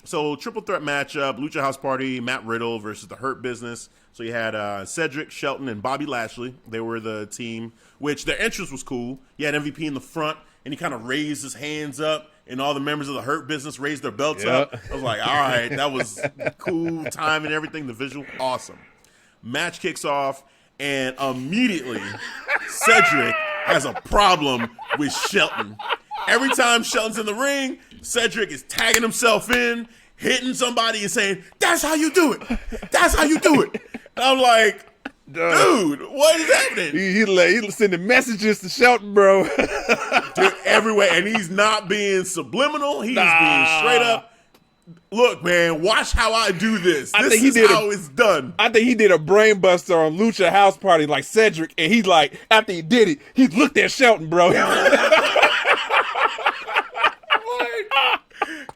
So triple threat matchup, Lucha House Party, Matt Riddle versus the Hurt Business. So you had Cedric, Shelton, and Bobby Lashley. They were the team, which their entrance was cool. You had MVP in the front, and he kind of raised his hands up, and all the members of the Hurt Business raised their belts up. I was like, all right, that was cool time and everything. The visual, awesome. Match kicks off, and immediately Cedric has a problem with Shelton. Every time Shelton's in the ring, Cedric is tagging himself in, hitting somebody and saying, that's how you do it. That's how you do it. And I'm like, dude, what is happening? He's sending messages to Shelton, bro. Dude, everywhere. And he's not being subliminal. He's being straight up. Look, man, watch how I do this. This is how it's done. I think he did a brain buster on Lucha House Party like Cedric, and he's like, after he did it, he looked at Shelton, bro.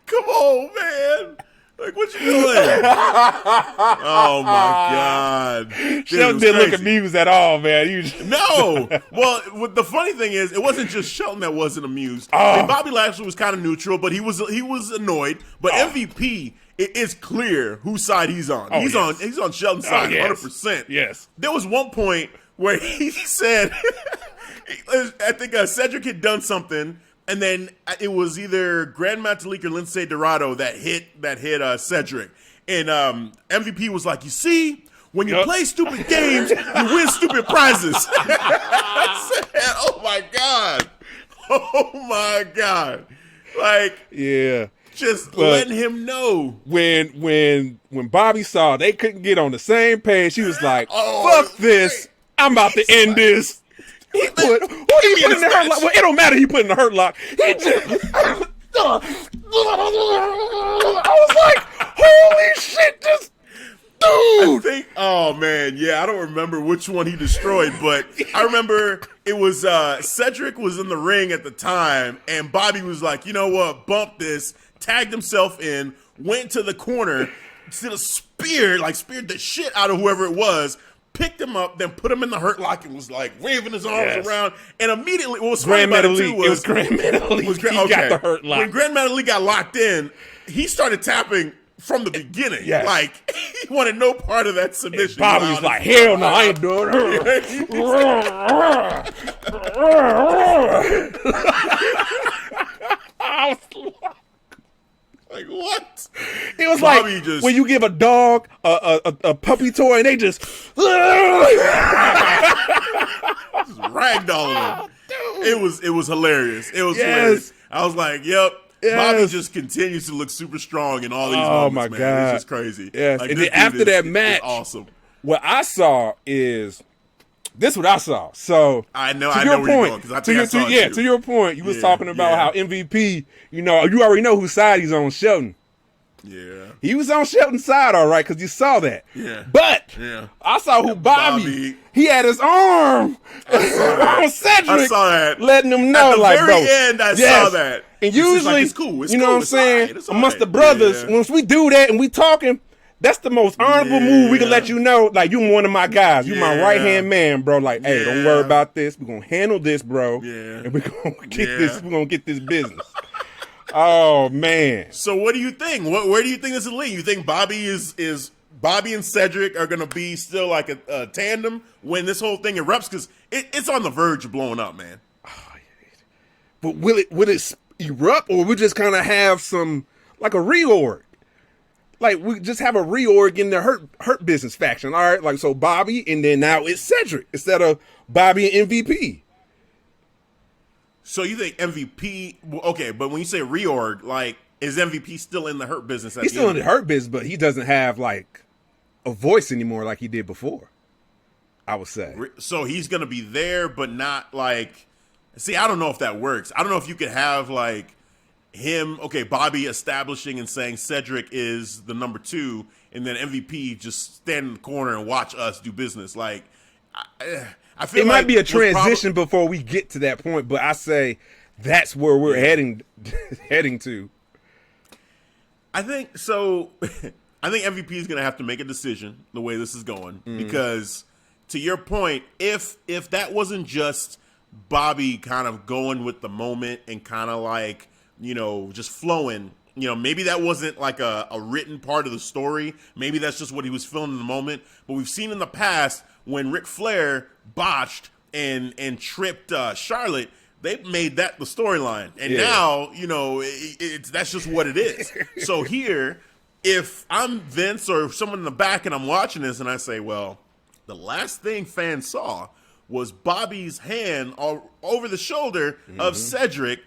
Come on, man. Like, what you doing? Oh, my God. Shelton didn't look amused at all, man. No. Well, the funny thing is, it wasn't just Shelton that wasn't amused. And Bobby Lashley was kind of neutral, but he was annoyed. But MVP, it is clear whose side he's on. He's on Shelton's side, 100%. Yes. There was one point where he said, I think Cedric had done something, and then it was either Grand Metalik or Lindsay Dorado that hit Cedric. And MVP was like, you see, when you play stupid games, you win stupid prizes. I said, oh, my God. Oh, my God. Like, yeah. Just letting him know. When Bobby saw they couldn't get on the same page, he was like, fuck this. I'm about to end this. He put in the hurt lock? Well, it don't matter. He put in the hurt lock. He just. I was like, holy shit, this dude. I think. Oh man, yeah. I don't remember which one he destroyed, but I remember it was Cedric was in the ring at the time, and Bobby was like, you know what? Bump this. Tagged himself in. Went to the corner. Did a speared the shit out of whoever it was. Picked him up, then put him in the hurt lock and was like waving his arms around. And immediately, what was funny about it too was it was Grand Metalik. He got the hurt lock. When Grand Metalik got locked in, he started tapping from the beginning. Yes. Like, he wanted no part of that submission. And Bobby was like, hell no, I ain't doing her. I was like, what? It was Bobby like when you give a dog a puppy toy and they just ragdolling him. It was hilarious. It was hilarious. I was like, yep, Bobby just continues to look super strong in all these Oh moments, my man. God. It's just crazy. Yes. Like, And this then after dude that is match, awesome. what I saw is this. What I saw. So I know. To I your know where you're point, going because I think I saw it too. to your point, you was Yeah, talking about how MVP. You already know whose side he's on, Shelton. Yeah. He was on Shelton's side, all right, because you saw that. Yeah. But Yeah. I saw who Bobby. He had his arm on Cedric. I saw that. Letting him know, At the like, very bro. end, I saw that. And It's just usually, like, it's cool. It's you know cool. what I'm It's saying, all right. It's all amongst right. the brothers, Yeah. once we do that and we talking, that's the most honorable move. We can let you know, like, you one of my guys. You my right-hand man, bro. Like, hey, don't worry about this. We're going to handle this, bro. Yeah. And we're going to get this. We're going to get this business. Oh, man. So what do you think? Where do you think this is leading? You think Bobby is Bobby and Cedric are going to be still like a tandem when this whole thing erupts? Because it's on the verge of blowing up, man. But will it erupt, or we just kind of have some, like, a reorg? Like, we just have a reorg in the hurt business faction. All right, like, so Bobby, and then now it's Cedric instead of Bobby and MVP. So you think MVP? Okay, but when you say reorg, like, is MVP still in the hurt business? He's still in the hurt business, but he doesn't have, like, a voice anymore like he did before, I would say. So he's going to be there, but not, like... See, I don't know if that works. I don't know if you could have, like, him, Bobby establishing and saying Cedric is the number 2, and then MVP just stand in the corner and watch us do business. Like, I feel it like might be a transition before we get to that point, but I say that's where we're heading to. I think so. I think MVP is going to have to make a decision the way this is going, because to your point, if that wasn't just Bobby kind of going with the moment and kind of like, just flowing, maybe that wasn't like a written part of the story. Maybe that's just what he was feeling in the moment. But we've seen in the past when Ric Flair botched and tripped Charlotte, they made that the storyline. And now, that's just what it is. So here, if I'm Vince or someone in the back and I'm watching this and I say, well, the last thing fans saw was Bobby's hand over the shoulder of Cedric,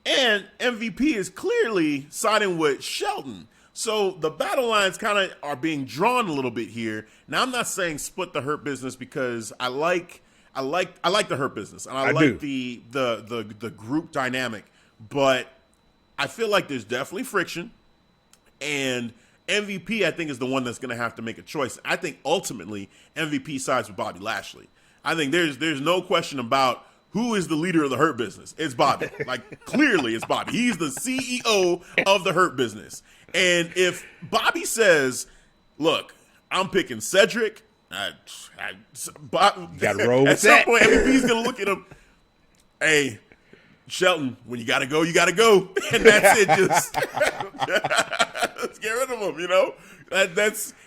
and MVP is clearly siding with Shelton. So the battle lines kind of are being drawn a little bit here. Now, I'm not saying split the Hurt Business because I like the Hurt Business and I like the group dynamic, but I feel like there's definitely friction, and MVP I think is the one that's going to have to make a choice. I think ultimately MVP sides with Bobby Lashley. I think there's no question about who is the leader of the Hurt Business. It's Bobby. Like, clearly it's Bobby. He's the CEO of the Hurt Business. And if Bobby says, look, I'm picking Cedric, gotta roll with at some point MVP's going to look at him, hey, Shelton, when you got to go, you got to go. And that's it. Just let's get rid of him,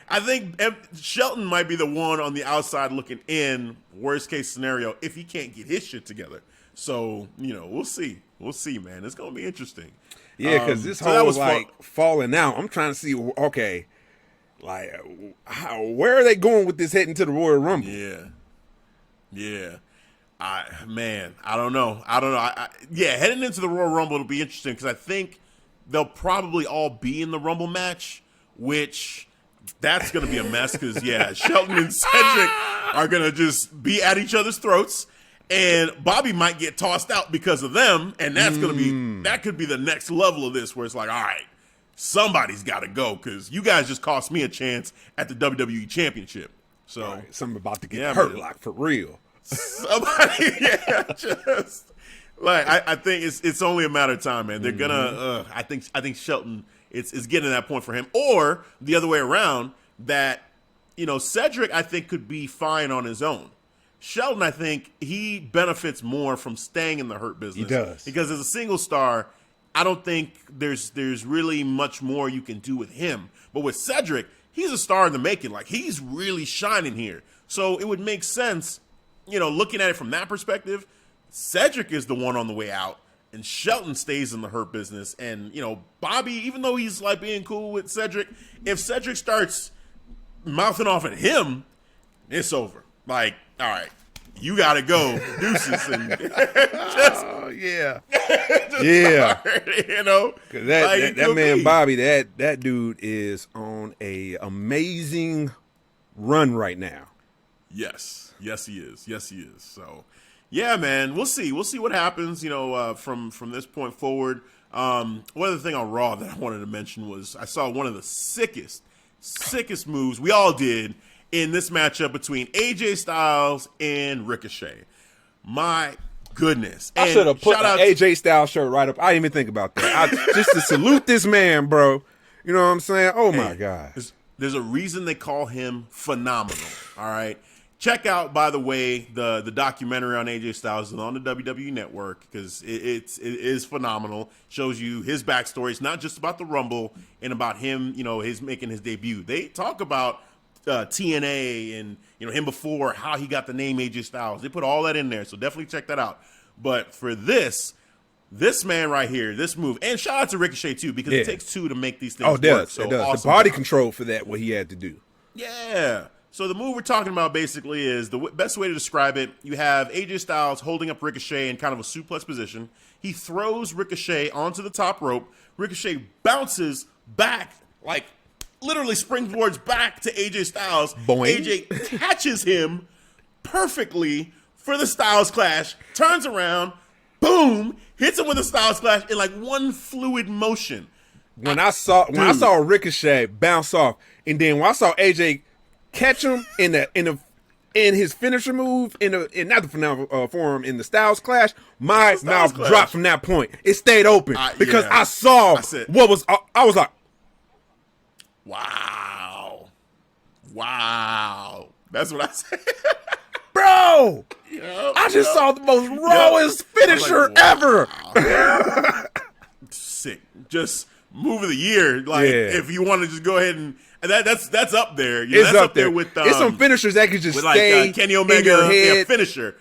I think Shelton might be the one on the outside looking in, worst case scenario, if he can't get his shit together. So, we'll see. We'll see, man. It's going to be interesting. Yeah, because this whole, falling out, I'm trying to see, where are they going with this heading to the Royal Rumble? Yeah. I don't know. Heading into the Royal Rumble, it'll be interesting because I think they'll probably all be in the Rumble match, which that's going to be a mess because, Shelton and Cedric are going to just be at each other's throats, and Bobby might get tossed out because of them, and that's going to be, that could be the next level of this where it's like, all right, somebody's got to go because you guys just cost me a chance at the WWE Championship. So right, something about to get hurt, like, for real. Somebody, just like I think it's only a matter of time, man. They're gonna. I think Shelton. It's getting to that point for him, or the other way around. That Cedric, I think, could be fine on his own. Shelton, I think, he benefits more from staying in the Hurt Business. He does, because as a single star, I don't think there's really much more you can do with him. But with Cedric, he's a star in the making. Like, he's really shining here, so it would make sense. Looking at it from that perspective, Cedric is the one on the way out, and Shelton stays in the Hurt Business. And, Bobby, even though he's, like, being cool with Cedric, if Cedric starts mouthing off at him, it's over. Like, all right, you gotta go, deuces, and yeah. you know, that man Bobby, that dude is on a amazing run right now. Yes, he is. So, yeah, man, we'll see what happens. You know, from this point forward. One other thing on Raw that I wanted to mention was I saw one of the sickest moves we all did in this matchup between AJ Styles and Ricochet. My goodness. I should have put an AJ Styles shirt right up. I didn't even think about that. Just to salute this man, bro. You know what I'm saying? Oh, my God. There's a reason they call him phenomenal, all right? Check out, by the way, the documentary on AJ Styles is on the WWE Network because it is phenomenal. Shows you his backstory. It's not just about the Rumble and about him, you know, his making his debut. They talk about TNA and, you know, him before, how he got the name AJ Styles. They put all that in there, so definitely check that out. But for this man right here, this move, and shout out to Ricochet too, because it takes two to make these things work. So it does. Awesome the body control for that, what he had to do. Yeah. So the move we're talking about basically is the best way to describe it. You have AJ Styles holding up Ricochet in kind of a suplex position. He throws Ricochet onto the top rope. Ricochet bounces back, like literally springboards back to AJ Styles. Boing. AJ catches him perfectly for the Styles Clash, turns around, boom, hits him with a Styles Clash in like one fluid motion. When I saw Ricochet bounce off, and then when I saw AJ catch him in his finisher move in not the phenomenal form in the Styles Clash, my mouth dropped from that point. It stayed open because I saw what was. I was like, wow, that's what I said. Bro, I just saw the most rawest finisher ever. Sick. Just move of the year. Like, if you want to just go ahead and that's up there. You know, it's that's up there with it's some finishers that could just with stay like Kenny Omega in your head. finisher.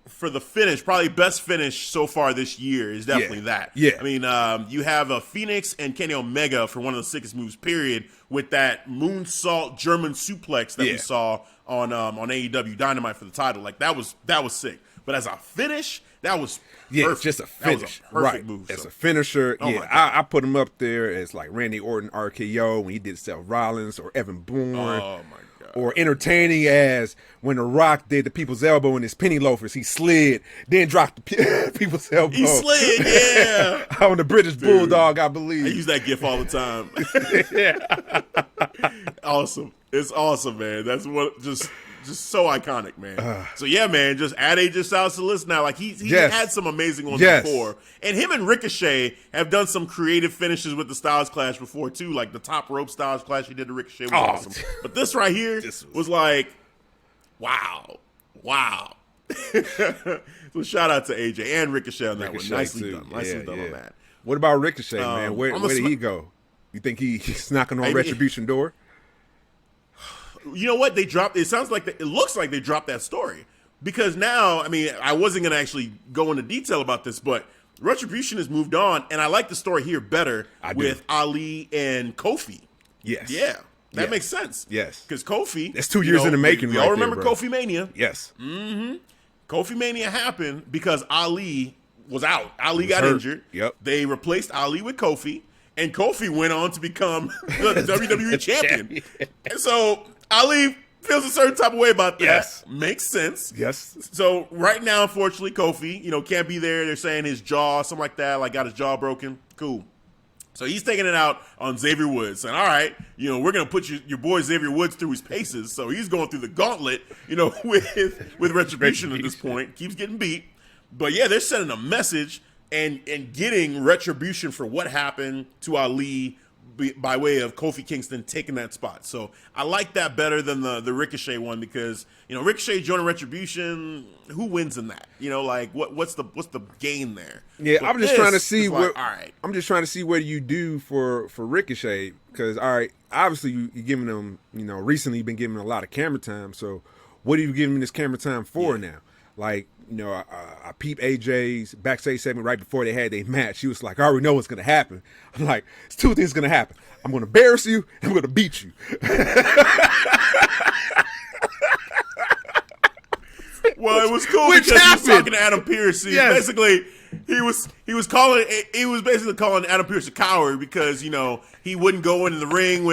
For the finish, probably best finish so far this year is definitely that. Yeah. I mean, you have a Phoenix and Kenny Omega for one of the sickest moves, period, with that moonsault German suplex that we saw on AEW Dynamite for the title. Like that was sick. But as a finish, that was perfect. Just a finish. That was a perfect move. As a finisher, I put him up there as like Randy Orton RKO when he did Seth Rollins or Evan Bourne. Oh my God. Or entertaining as when The Rock did the people's elbow in his penny loafers. He slid, then dropped the people's elbow. He slid, yeah. On the British Bulldog, I believe. I use that gif all the time. Awesome. It's awesome, man. That's what just so iconic, man. So yeah, man, just add AJ Styles to the list now. Like he had some amazing ones before, and him and Ricochet have done some creative finishes with the Styles Clash before too. Like the top rope Styles Clash he did to Ricochet was awesome. But this right here was like, wow. So shout out to AJ and Ricochet on that one. Nicely done. Nicely done on that. What about Ricochet, man? Where did he go? You think he's knocking on Retribution door? You know what? It looks like they dropped that story. Because now, I mean, I wasn't going to actually go into detail about this, but Retribution has moved on, and I like the story here better with Ali and Kofi. Yes. Yeah. That makes sense. Yes. Because Kofi... That's 2 years in the making, we all remember Kofi Mania. Yes. Mm-hmm. Kofi Mania happened because Ali was out. Ali got injured. Yep. They replaced Ali with Kofi, and Kofi went on to become the WWE champion. And so Ali feels a certain type of way about that. Yes. Makes sense. Yes. So right now, unfortunately, Kofi, can't be there. They're saying his jaw, something like that, like got his jaw broken. Cool. So he's taking it out on Xavier Woods. And all right, we're going to put your boy Xavier Woods through his paces. So he's going through the gauntlet, with Retribution at this point. Keeps getting beat. But yeah, they're sending a message and getting Retribution for what happened to Ali by way of Kofi Kingston taking that spot. So I like that better than the Ricochet one because, Ricochet joining Retribution, who wins in that? What's the gain there? Yeah, but I'm just trying to see what. All right. I'm just trying to see what you do for Ricochet because, all right, obviously you're giving him, recently you've been giving him a lot of camera time. So what are you giving him this camera time for now? Like, I peep AJ's backstage segment right before they had their match. She was like, I already know what's going to happen. I'm like, it's two things going to happen. I'm going to embarrass you and I'm going to beat you. it was cool Which because happened? he was talking to Adam Pearce. Basically, he was basically calling Adam Pearce a coward because he wouldn't go into the ring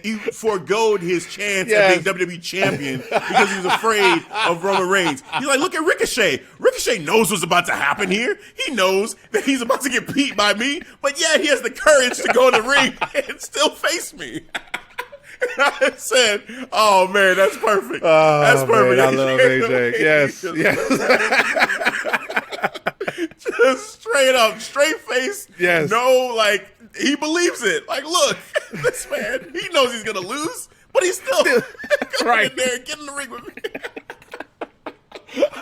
he foregoed his chance at being WWE champion because he was afraid of Roman Reigns. He's like, look at Ricochet. Ricochet knows what's about to happen here. He knows that he's about to get beat by me, but yet he has the courage to go in the ring and still face me. And I said, "Oh man, that's perfect. That's perfect." Man, I love AJ. Yes. Just straight up, straight face. Yes. No, he believes it. Like, look, this man, he knows he's gonna lose, but he's still going in there and get in the ring with me.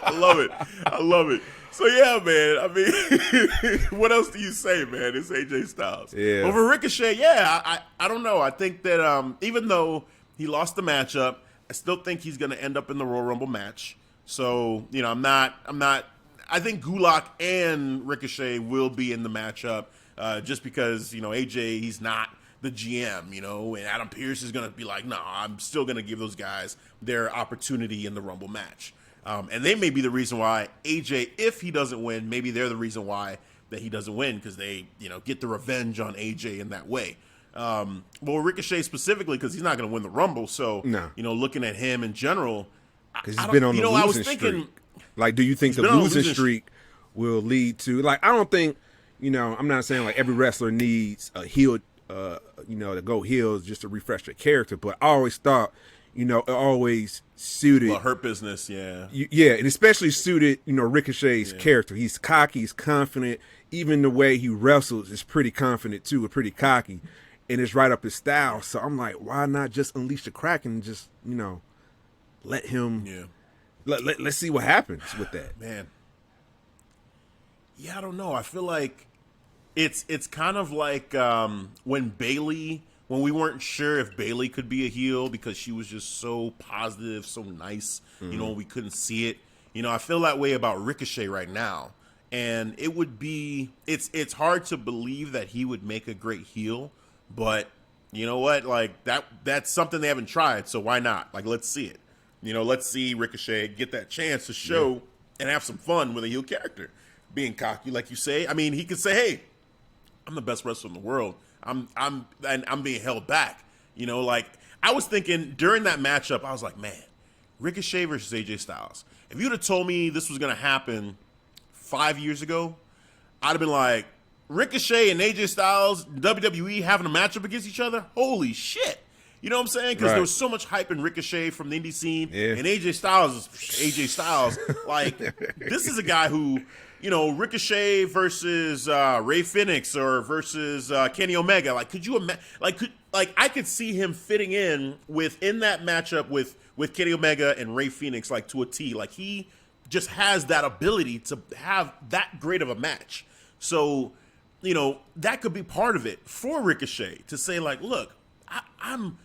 I love it. So yeah, man. I mean, what else do you say, man? It's AJ Styles. Yeah. Over Ricochet, I don't know. I think that even though he lost the matchup, I still think he's going to end up in the Royal Rumble match. So I'm not. I think Gulak and Ricochet will be in the matchup, just because AJ, he's not the GM, and Adam Pearce is going to be like, no, I'm still going to give those guys their opportunity in the Rumble match. And they may be the reason why AJ, if he doesn't win, maybe they're the reason why that he doesn't win because they, get the revenge on AJ in that way. Well, Ricochet specifically because he's not going to win the Rumble. So, no. Looking at him in general, because he's been on the losing streak. Like, do you think the losing streak will lead to? Like, I don't think, I'm not saying like every wrestler needs a heel, to go heels just to refresh their character, but I always thought. It always suited. Well, Hurt Business, yeah. And especially suited, Ricochet's character. He's cocky, he's confident. Even the way he wrestles is pretty confident, too, and pretty cocky. And it's right up his style. So I'm like, why not just unleash the Kraken and just, let him. Yeah. Let's see what happens with that. Man. Yeah, I don't know. I feel like it's kind of like when we weren't sure if Bayley could be a heel because she was just so positive, so nice, we couldn't see it. I feel that way about Ricochet right now. And it would be it's hard to believe that he would make a great heel, but you know what? Like that's something they haven't tried, so why not? Like, let's see it. Let's see Ricochet get that chance to show and have some fun with a heel character. Being cocky, like you say. I mean, he could say, "Hey, I'm the best wrestler in the world. I'm being held back." I was thinking during that matchup, I was like, man, Ricochet versus AJ Styles. If you'd have told me this was going to happen 5 years ago, I'd have been like, Ricochet and AJ Styles, WWE having a matchup against each other? Holy shit. You know what I'm saying? Because there was so much hype in Ricochet from the indie scene. Yeah. And AJ Styles is AJ Styles. Like, this is a guy who, Ricochet versus Ray Phoenix or versus Kenny Omega. Like, could you imagine? I could see him fitting in within that matchup with Kenny Omega and Ray Phoenix, like, to a T. Like, he just has that ability to have that great of a match. So, that could be part of it for Ricochet to say, like, look, I'm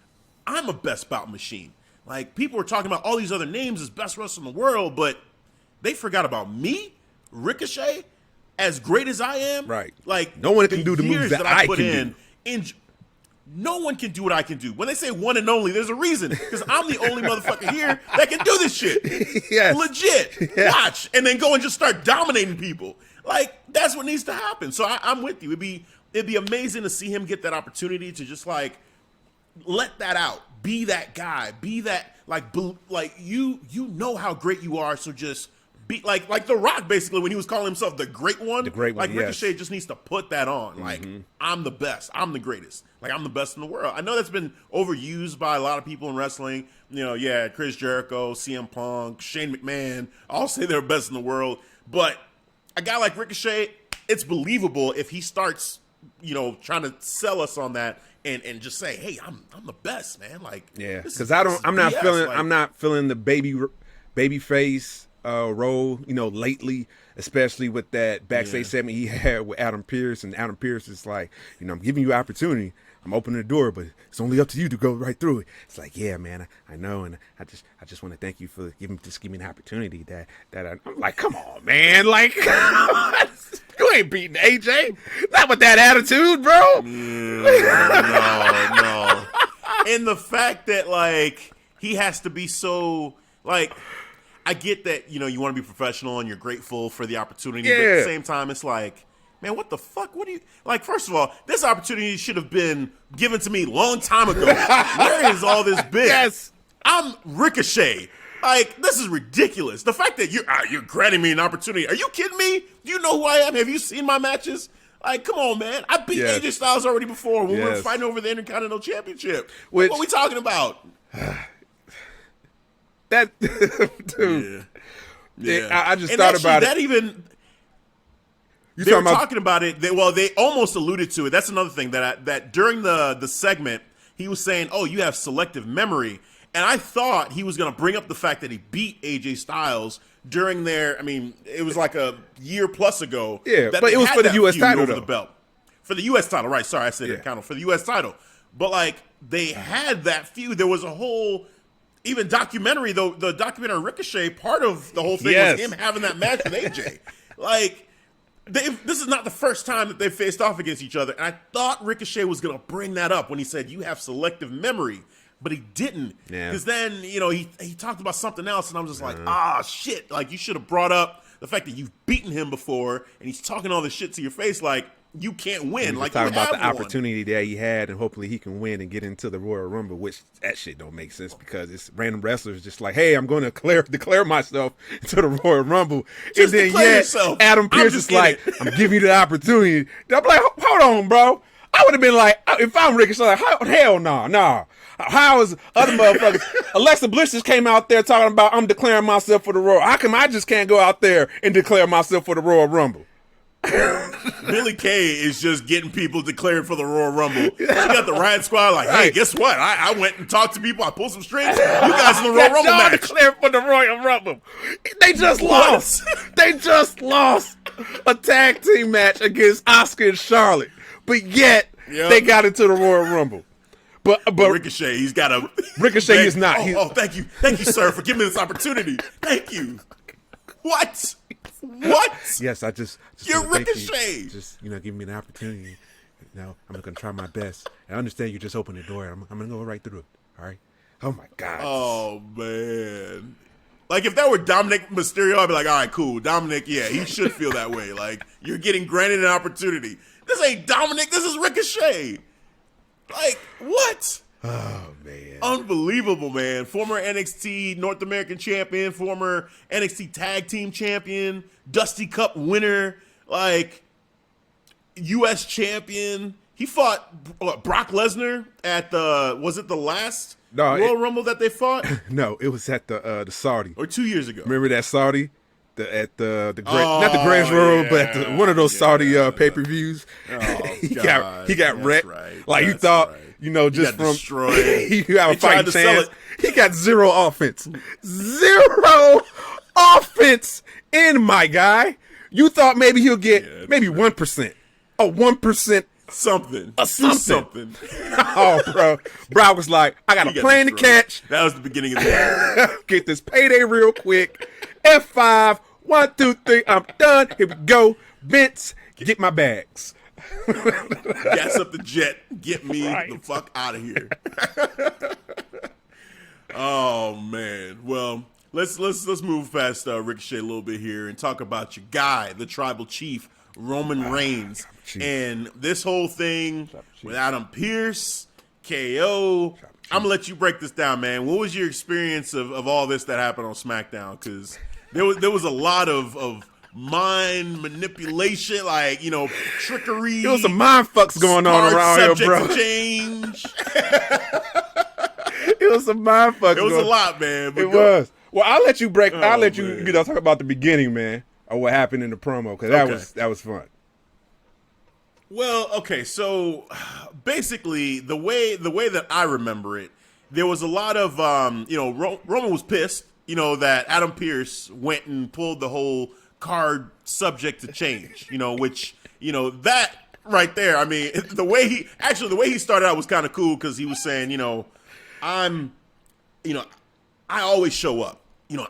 a best bout machine. Like, people are talking about all these other names as best wrestler in the world, but they forgot about me, Ricochet, as great as I am. Right. Like, no one can do the moves that I can do. No one can do what I can do. When they say one and only, there's a reason. Because I'm the only motherfucker here that can do this shit. Yes. Legit. Yes. Watch. And then go and just start dominating people. Like, that's what needs to happen. So I'm with you. It'd be amazing to see him get that opportunity to just, like, let that out. Be that guy. Be that, you know how great you are, so just be like The Rock, basically, when he was calling himself the great one. The great one, Ricochet just needs to put that on. Mm-hmm. Like, I'm the best. I'm the greatest. Like, I'm the best in the world. I know that's been overused by a lot of people in wrestling. Chris Jericho, CM Punk, Shane McMahon, all say they're best in the world. But a guy like Ricochet, it's believable if he starts, trying to sell us on that. And just say, hey, I'm the best, man. Like, yeah, because I'm not feeling the baby face role, lately, especially with that backstage segment he had with Adam Pearce, and Adam Pearce is like, I'm giving you opportunity, I'm opening the door, but it's only up to you to go right through it. It's like, yeah, man, I know, and I just want to thank you for giving me an opportunity I'm like, come on, man, like. You ain't beating AJ. Not with that attitude, bro. No. And the fact that, like, he has to be so, like, I get that, you want to be professional and you're grateful for the opportunity, Yeah. but at the same time, it's like, man, what the fuck? What do you like? First of all, this opportunity should have been given to me a long time ago. Where has all this been? Yes. I'm Ricochet. Like, this is ridiculous. The fact that you're granting me an opportunity. Are you kidding me? Do you know who I am? Have you seen my matches? Like, come on, man. I beat AJ Styles already before when we were fighting over the Intercontinental Championship. What are we talking about? That, dude. Yeah. I just thought about it. They were talking about it. They almost alluded to it. That's another thing that during the segment, he was saying, "Oh, you have selective memory," and I thought he was going to bring up the fact that he beat AJ Styles during their. I mean, it was like a year plus ago. Yeah, but it was for the U.S. title, over the belt. For the U.S. title, right? Sorry, I said Intercontinental for the U.S. title. But like they had that feud. There was a whole. Even documentary, though, the documentary Ricochet, part of the whole thing was him having that match with AJ. Like, this is not the first time that they faced off against each other. And I thought Ricochet was going to bring that up when he said, you have selective memory. But he didn't. Because then, he talked about something else. And I'm just like, shit. Like, you should have brought up the fact that you've beaten him before. And he's talking all this shit to your face like, you can't win. Like, talking about the opportunity that he had, and hopefully he can win and get into the Royal Rumble, which that shit don't make sense because it's random wrestlers just like, hey, I'm going to declare myself into the Royal Rumble, just and then Adam Pearce is like, I'm giving you the opportunity. I'm like, hold on, bro. I would have been like, if I'm Ricochet, like, hell no. How is other motherfuckers? Alexa Bliss just came out there talking about I'm declaring myself for the Royal. How come I just can't go out there and declare myself for the Royal Rumble? Billy Kay is just getting people declared for the Royal Rumble. She got the Riot Squad like, hey, guess what? I went and talked to people. I pulled some strings. You guys in the Royal Rumble match. Declared for the Royal Rumble. They just lost. They just lost a tag team match against Asuka and Charlotte. But yet, they got into the Royal Rumble. But Ricochet, he's got a... Ricochet is not. Thank you. Thank you, sir, for giving me this opportunity. Thank you. What? Yes, I just you're Ricochet. You. Just give me an opportunity. I'm gonna try my best. I understand you just opened the door. I'm gonna go right through it. All right. Oh my God. Oh man. Like if that were Dominic Mysterio, I'd be like, all right, cool. Dominic, yeah, he should feel that way. Like you're getting granted an opportunity. This ain't Dominic. This is Ricochet. Like what? Oh, man. Unbelievable, man. Former NXT North American champion, former NXT Tag Team champion, Dusty Cup winner, like, U.S. champion. He fought Brock Lesnar at was it the last Royal Rumble that they fought? No, it was at the Saudi. Or 2 years ago. Remember that Saudi? Not the Greatest Royal, but at one of those Saudi pay-per-views. Oh, he got wrecked. Right. Like you thought, just from destroyed. you have a fighting chance. He got zero offense. Zero offense in, my guy. You thought maybe he'll get maybe 1%. A 1%. Something. Something. Oh, bro. Bro was like, I got a plane to catch. That was the beginning of the year. Get this payday real quick. F5. 1, 2, 3. I'm done. Here we go. Vince, get my bags. Gas up the jet. Get me the fuck out of here. Oh man. Well, let's move past Ricochet a little bit here and talk about your guy, the Tribal Chief, Roman Reigns, and this whole thing with Adam Pearce, KO. I'm gonna let you break this down, man. What was your experience of all this that happened on SmackDown? Because there was a lot of mind manipulation, like trickery. There was some mind fucks going on around here, bro. Change. It was some mind fucks. It was a lot, man. It was. Well, I'll let you break. I'll let you talk about the beginning, man, or what happened in the promo, because that was fun. Well, okay, so basically the way that I remember it, there was a lot of Roman was pissed, that Adam Pearce went and pulled the whole card subject to change, which that right there. I mean, the way he started out was kind of cool because he was saying, I always show up.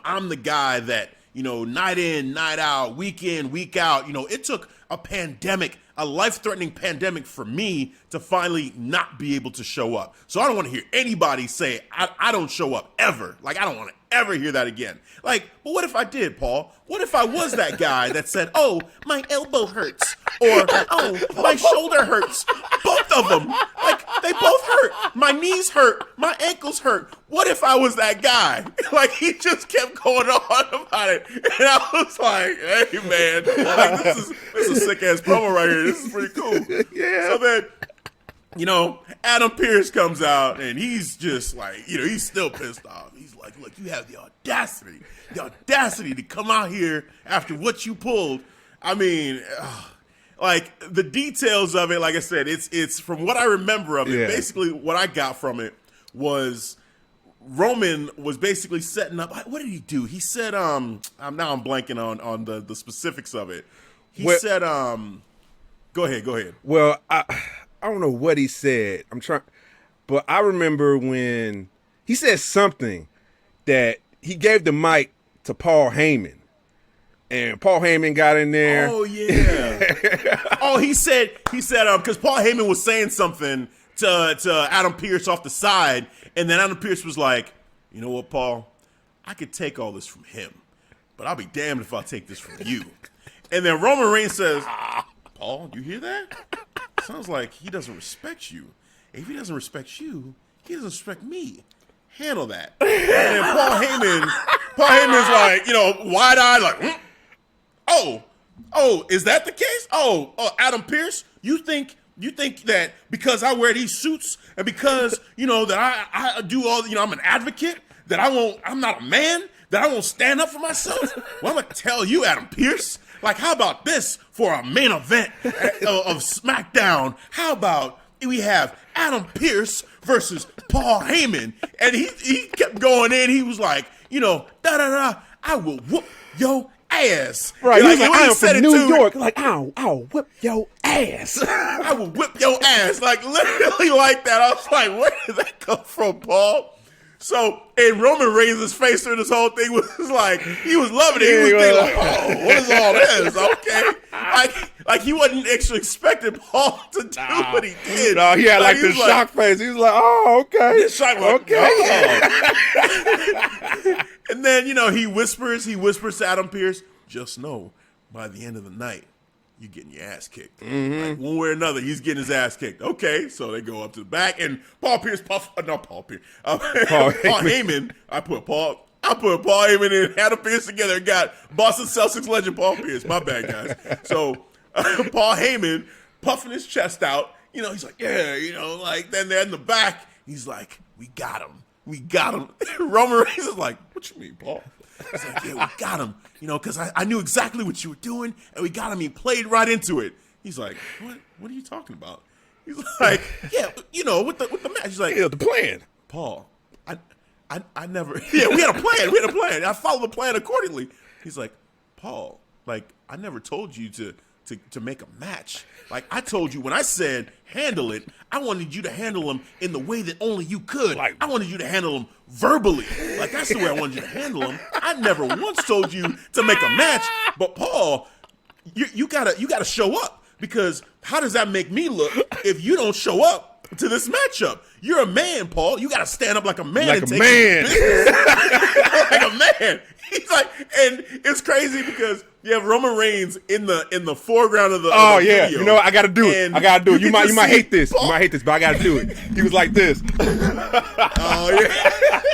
I'm the guy that night in, night out, week in, week out. It took a life-threatening pandemic for me to finally not be able to show up. So I don't want to hear anybody say I don't show up ever. Like, I don't want to ever hear that again. Like, but what if I did, Paul? What if I was that guy that said, oh, my elbow hurts, or oh, my shoulder hurts, both of them, like they both hurt, my knees hurt, my ankles hurt. What if I was that guy? Like, he just kept going on about it, and I was like, hey man, like, this is a sick ass promo right here. This is pretty cool. Yeah. So then, you know, Adam Pearce comes out, and he's just like, you know, he's still pissed off. He's like, look, you have the audacity to come out here after what you pulled. I mean, like, the details of it, like I said, it's from what I remember of it, basically what I got from it was Roman was basically setting up. What did he do? He said, I'm blanking on the specifics of it. He said, go ahead. Well, I don't know what he said. But I remember when he said something that he gave the mic to Paul Heyman, and Paul Heyman got in there. Oh yeah. he said because Paul Heyman was saying something to Adam Pearce off the side, and then Adam Pearce was like, you know what, Paul, I could take all this from him, but I'll be damned if I'll take this from you. And then Roman Reigns says, Paul, you hear that? Sounds like he doesn't respect you. If he doesn't respect you, he doesn't respect me. Handle that. And then Paul Heyman's like, you know, wide-eyed, like, oh, is that the case? Oh, Adam Pearce, you think that because I wear these suits and because, you know, that I do all, you know, I'm an advocate, that I'm not a man, that I won't stand up for myself? Well, I'm going to tell you, Adam Pearce, like, how about this for a main event of SmackDown? How about we have Adam Pearce versus Paul Heyman? And he kept going in. He was like, you know, I will whoop your ass. Right. Like, I am from New York. Like, I'll whip your ass. I will whip your ass. Like, literally like that. I was like, where did that come from, Paul? So, and Roman Reigns' face through this whole thing was like, he was loving it. He was thinking like, oh, what is all this? Okay. Like he wasn't actually expecting Paul to do what he did. No, he had like this shock face. He was like, oh, okay. This shock, like, okay. Oh. And then, you know, he whispers to Adam Pearce, just know, by the end of the night, you're getting your ass kicked. Mm-hmm. Like, one way or another, he's getting his ass kicked. Okay, so they go up to the back, and Paul Heyman. I put Paul Heyman and Adam Pearce together and got Boston Celtics legend Paul Pierce. My bad, guys. So Paul Heyman puffing his chest out. You know, he's like, yeah, you know, like, then they're in the back. He's like, we got him. Roman Reigns is like, what you mean, Paul? He's like, yeah, we got him. You know, because I knew exactly what you were doing, and we got him. He played right into it. He's like, what are you talking about? He's like, yeah, you know, with the match. He's like, yeah, the plan. Paul, I never. Yeah, we had a plan. I followed the plan accordingly. He's like, Paul, like, I never told you to make a match. Like, I told you when I said handle it, I wanted you to handle him in the way that only you could. Like, I wanted you to handle him verbally. Like, that's the way I wanted you to handle him. I never once told you to make a match. But Paul, you gotta show up, because how does that make me look if you don't show up to this matchup? You're a man, Paul. You gotta stand up like a man. Like and a take man. like a man. He's like, and it's crazy because you have Roman Reigns in the foreground of the video. You know what? I gotta do it. You might hate this. Paul. You might hate this, but I gotta do it. He was like this. Oh yeah.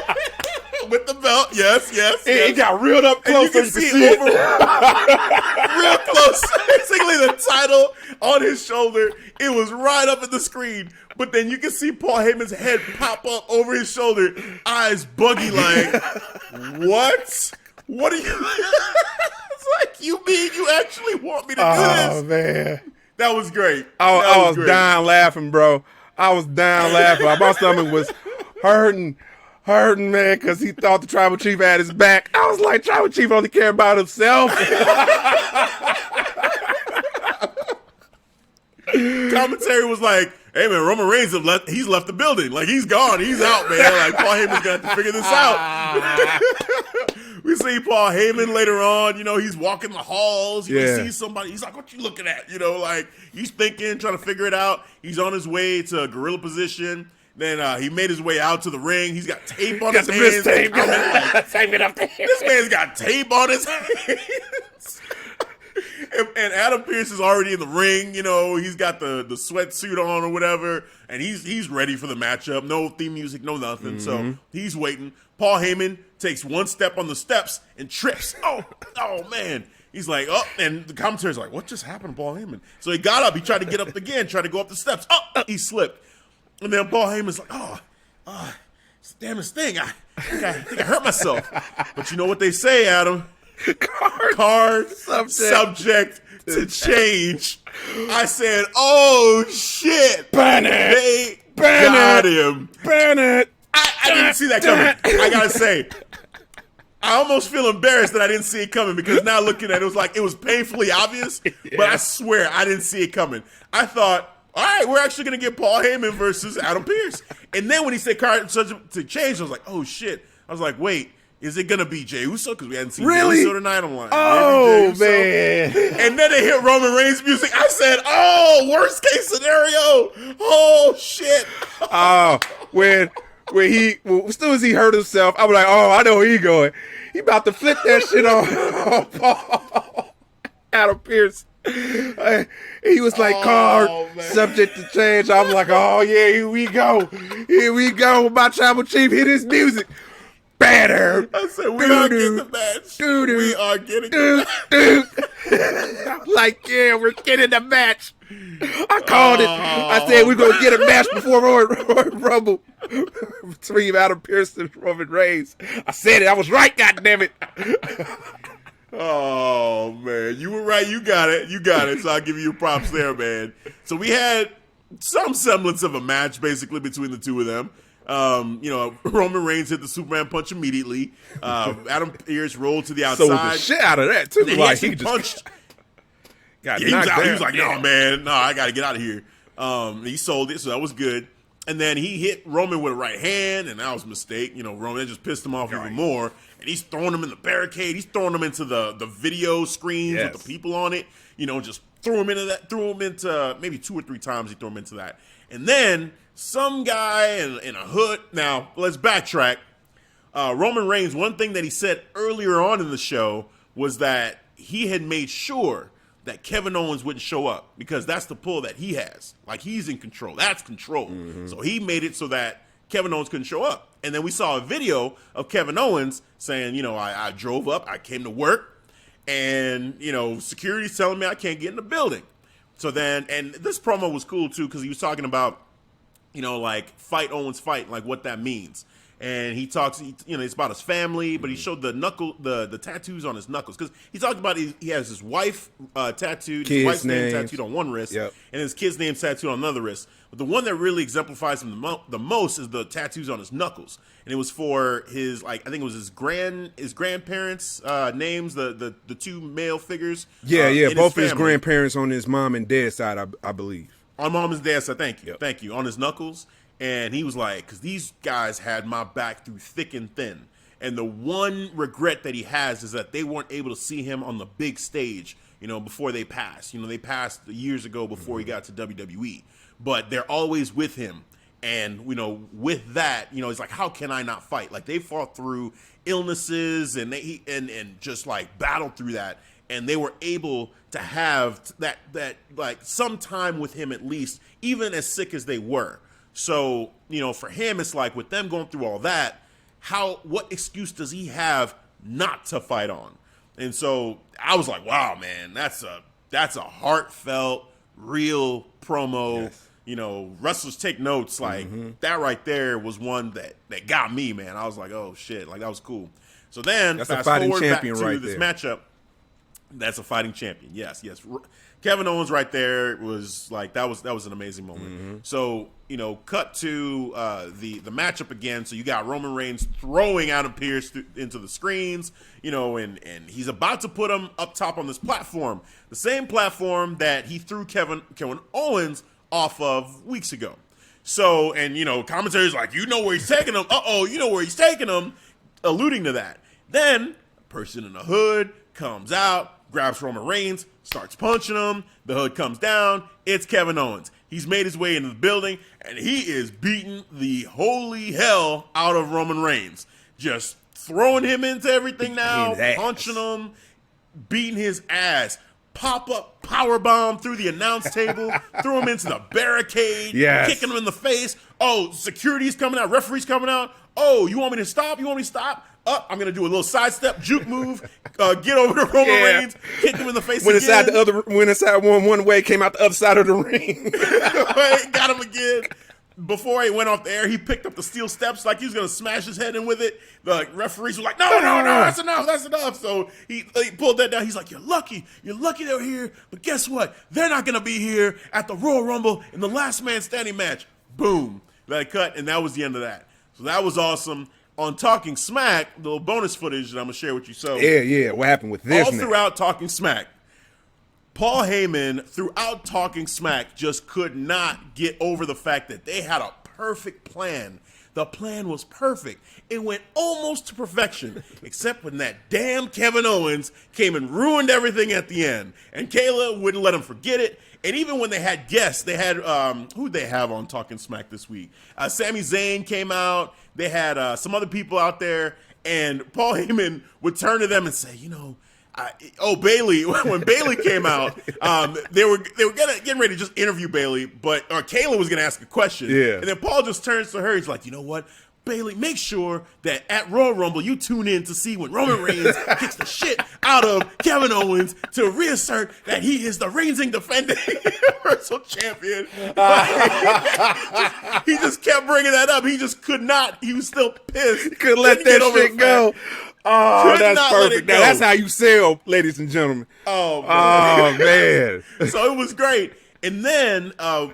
With the belt, yes. He got reeled up close, and you can see it real close. Basically, the title on his shoulder, it was right up at the screen. But then you can see Paul Heyman's head pop up over his shoulder, eyes buggy like, what? What are you? It's like, you mean you actually want me to do this? Oh man, that was great. I was dying laughing, bro. I was dying laughing. My stomach was hurting, man, because he thought the Tribal Chief had his back. I was like, Tribal Chief only care about himself. Commentary was like, hey man, Roman Reigns he's left the building. Like, he's gone. He's out, man. Like, Paul Heyman's gonna have to figure this out. We see Paul Heyman later on, you know, he's walking the halls. He sees somebody. He's like, what you looking at? You know, like, he's thinking, trying to figure it out. He's on his way to gorilla position. Then he made his way out to the ring. He's got tape on his hands. This man's got tape on his hands. And Adam Pearce is already in the ring. You know, he's got the sweatsuit on or whatever, and he's ready for the matchup. No theme music, no nothing. So he's waiting. Paul Heyman takes one step on the steps and trips. Oh man. He's like, oh, and the commentator's like, what just happened to Paul Heyman? So he got up. He tried to get up again, tried to go up the steps. Oh, he slipped. And then Paul Heyman's like, damn this thing. I think I hurt myself. But you know what they say, Adam? Card subject to change. I said, oh, shit. They got him. I didn't see that coming. I got to say. I almost feel embarrassed that I didn't see it coming because now looking at it, it was painfully obvious, but I swear I didn't see it coming. I thought, all right, we're actually going to get Paul Heyman versus Adam Pearce. And then when he said card subject to change, I was like, oh, shit. I was like, wait, is it going to be Jey Uso? Because we hadn't seen Jey Uso tonight. I'm like, oh, man. And then they hit Roman Reigns music. I said, oh, worst case scenario. Oh, shit. As soon as he hurt himself, I was like, oh, I know where he going. He about to flip that shit on Paul. Adam Pearce. He was like, card subject to change. I'm like, oh, yeah, here we go. My tribal chief hit his music. Better. I said, we are getting the match. We are getting the match. I'm like, yeah, we're getting the match. I called it. I said, we're going to get a match before Royal Rumble between Adam Pearce and Roman Reigns. I said it. I was right, goddammit. Oh, man. You were right. You got it. So I'll give you your props there, man. So we had some semblance of a match, basically, between the two of them. Roman Reigns hit the Superman punch immediately. Adam Pearce rolled to the outside. So the shit out of that, too. And like, he punched. He was out. He was like, no, man. No, I got to get out of here. He sold it, so that was good. And then he hit Roman with a right hand, and that was a mistake. Roman just pissed him off even more. And he's throwing him in the barricade. He's throwing him into the video screens with the people on it. Just threw him into that. Threw him into maybe 2 or 3 times he threw him into that. And then some guy in a hood. Now, let's backtrack. Roman Reigns, one thing that he said earlier on in the show was that he had made sure that Kevin Owens wouldn't show up because that's the pull that he has. Like, he's in control. That's control. So he made it so that Kevin Owens couldn't show up. And then we saw a video of Kevin Owens saying, I drove up, I came to work, and, security's telling me I can't get in the building. So then, and this promo was cool, too, because he was talking about, fight Owens fight, like what that means. And he talks, it's about his family, but he showed the tattoos on his knuckles. Because he talked about he has his wife tattooed, his wife's name tattooed on one wrist, and his kid's name tattooed on another wrist. But the one that really exemplifies him the most is the tattoos on his knuckles. And it was for his, I think it was his grandparents' names, the 2 male figures. Both of his grandparents on his mom and dad's side, I believe. On mom and dad's side, thank you. On his knuckles. And he was like, because these guys had my back through thick and thin. And the one regret that he has is that they weren't able to see him on the big stage, before they passed. They passed years ago before he got to WWE. But they're always with him. And, with that, it's like, how can I not fight? Like, they fought through illnesses and and just, battled through that. And they were able to have that some time with him at least, even as sick as they were. So, for him, it's like with them going through all that, what excuse does he have not to fight on? And so I was like, wow, man, that's a heartfelt, real promo. Yes. Wrestlers take notes. That right there was one that got me, man. I was like, oh shit, that was cool. So then that's fast a fighting forward champion back to right this there. matchup. That's a fighting champion. Yes. Kevin Owens right there was that was an amazing moment. So, cut to the matchup again. So you got Roman Reigns throwing Adam Pearce into the screens, and he's about to put him up top on this platform, the same platform that he threw Kevin Owens off of weeks ago. So, and commentators like, where he's taking him. Where he's taking him, alluding to that. Then a person in the hood comes out, grabs Roman Reigns, starts punching him. The hood comes down. It's Kevin Owens. He's made his way into the building, and he is beating the holy hell out of Roman Reigns. Just throwing him into everything now, punching him, beating his ass. Pop-up powerbomb through the announce table, threw him into the barricade, kicking him in the face. Oh, security's coming out, referee's coming out. Oh, you want me to stop? You want me to stop? I'm going to do a little sidestep, juke move, get over to Roman Reigns, kick him in the face went again. Went inside one way, came out the other side of the ring. Got him again. Before he went off the air, he picked up the steel steps like he was going to smash his head in with it. The referees were like, no, that's enough. So he pulled that down. He's like, you're lucky they're here, but guess what? They're not going to be here at the Royal Rumble in the last man standing match. Boom. That cut, and that was the end of that. So that was awesome. On Talking Smack, the little bonus footage that I'm going to share with you. So yeah, what happened with this? All throughout Talking Smack, Paul Heyman, throughout Talking Smack, just could not get over the fact that they had a perfect plan. The plan was perfect. It went almost to perfection, except when that damn Kevin Owens came and ruined everything at the end. And Kayla wouldn't let him forget it. And even when they had guests, they had, who'd they have on Talking Smack this week? Sami Zayn came out. They had some other people out there. And Paul Heyman would turn to them and say, Bailey. When Bailey came out, they were getting ready to just interview Bailey, but Kayla was gonna ask a question. Yeah. And then Paul just turns to her. He's like, you know what, Bailey, make sure that at Royal Rumble you tune in to see when Roman Reigns kicks the shit out of Kevin Owens to reassert that he is the reigning defending Universal Champion. He just kept bringing that up. He just could not. He was still pissed. He couldn't let that shit go. Oh, that's perfect. Now, that's how you sell, ladies and gentlemen. Oh, man. So it was great. And then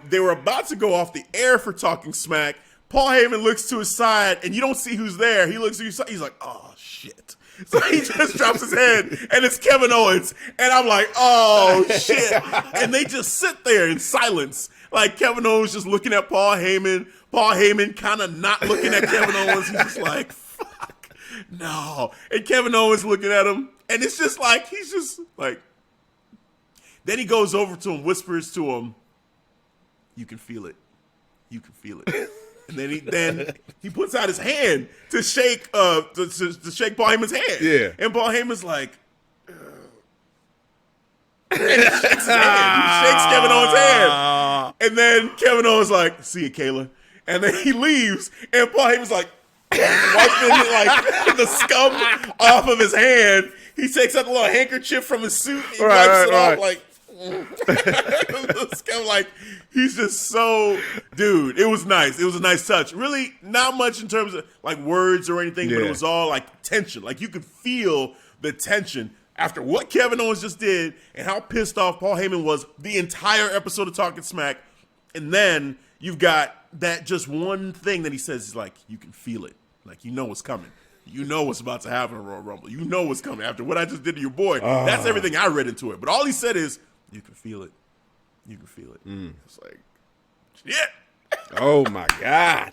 they were about to go off the air for Talking Smack. Paul Heyman looks to his side, and you don't see who's there. He looks to his side. He's like, oh, shit. So he just drops his head, and it's Kevin Owens. And I'm like, oh, shit. And they just sit there in silence. Like Kevin Owens just looking at Paul Heyman. Paul Heyman kind of not looking at Kevin Owens. He's just like, fuck, no. And Kevin Owens looking at him. And it's just like, he's just like. Then he goes over to him, whispers to him, you can feel it. You can feel it. And then he puts out his hand to shake to shake Paul Heyman's hand. Yeah. And Paul Heyman's like, and he shakes his hand. He shakes Kevin Owens' hand. And then Kevin Owens like, see you, Kayla. And then he leaves. And Paul Heyman's like wiping like the scum off of his hand. He takes out the little handkerchief from his suit. And he wipes it off like. Like he's just so dude. It was nice. It was a nice touch. Really, not much in terms of like words or anything, but it was all like tension. Like you could feel the tension after what Kevin Owens just did and how pissed off Paul Heyman was the entire episode of Talking Smack. And then you've got that just one thing that he says is like, you can feel it. Like you know what's coming. You know what's about to happen in Royal Rumble. You know what's coming after what I just did to your boy. That's everything I read into it. But all he said is, you can feel it. You can feel it. It's like, shit. Oh, my God.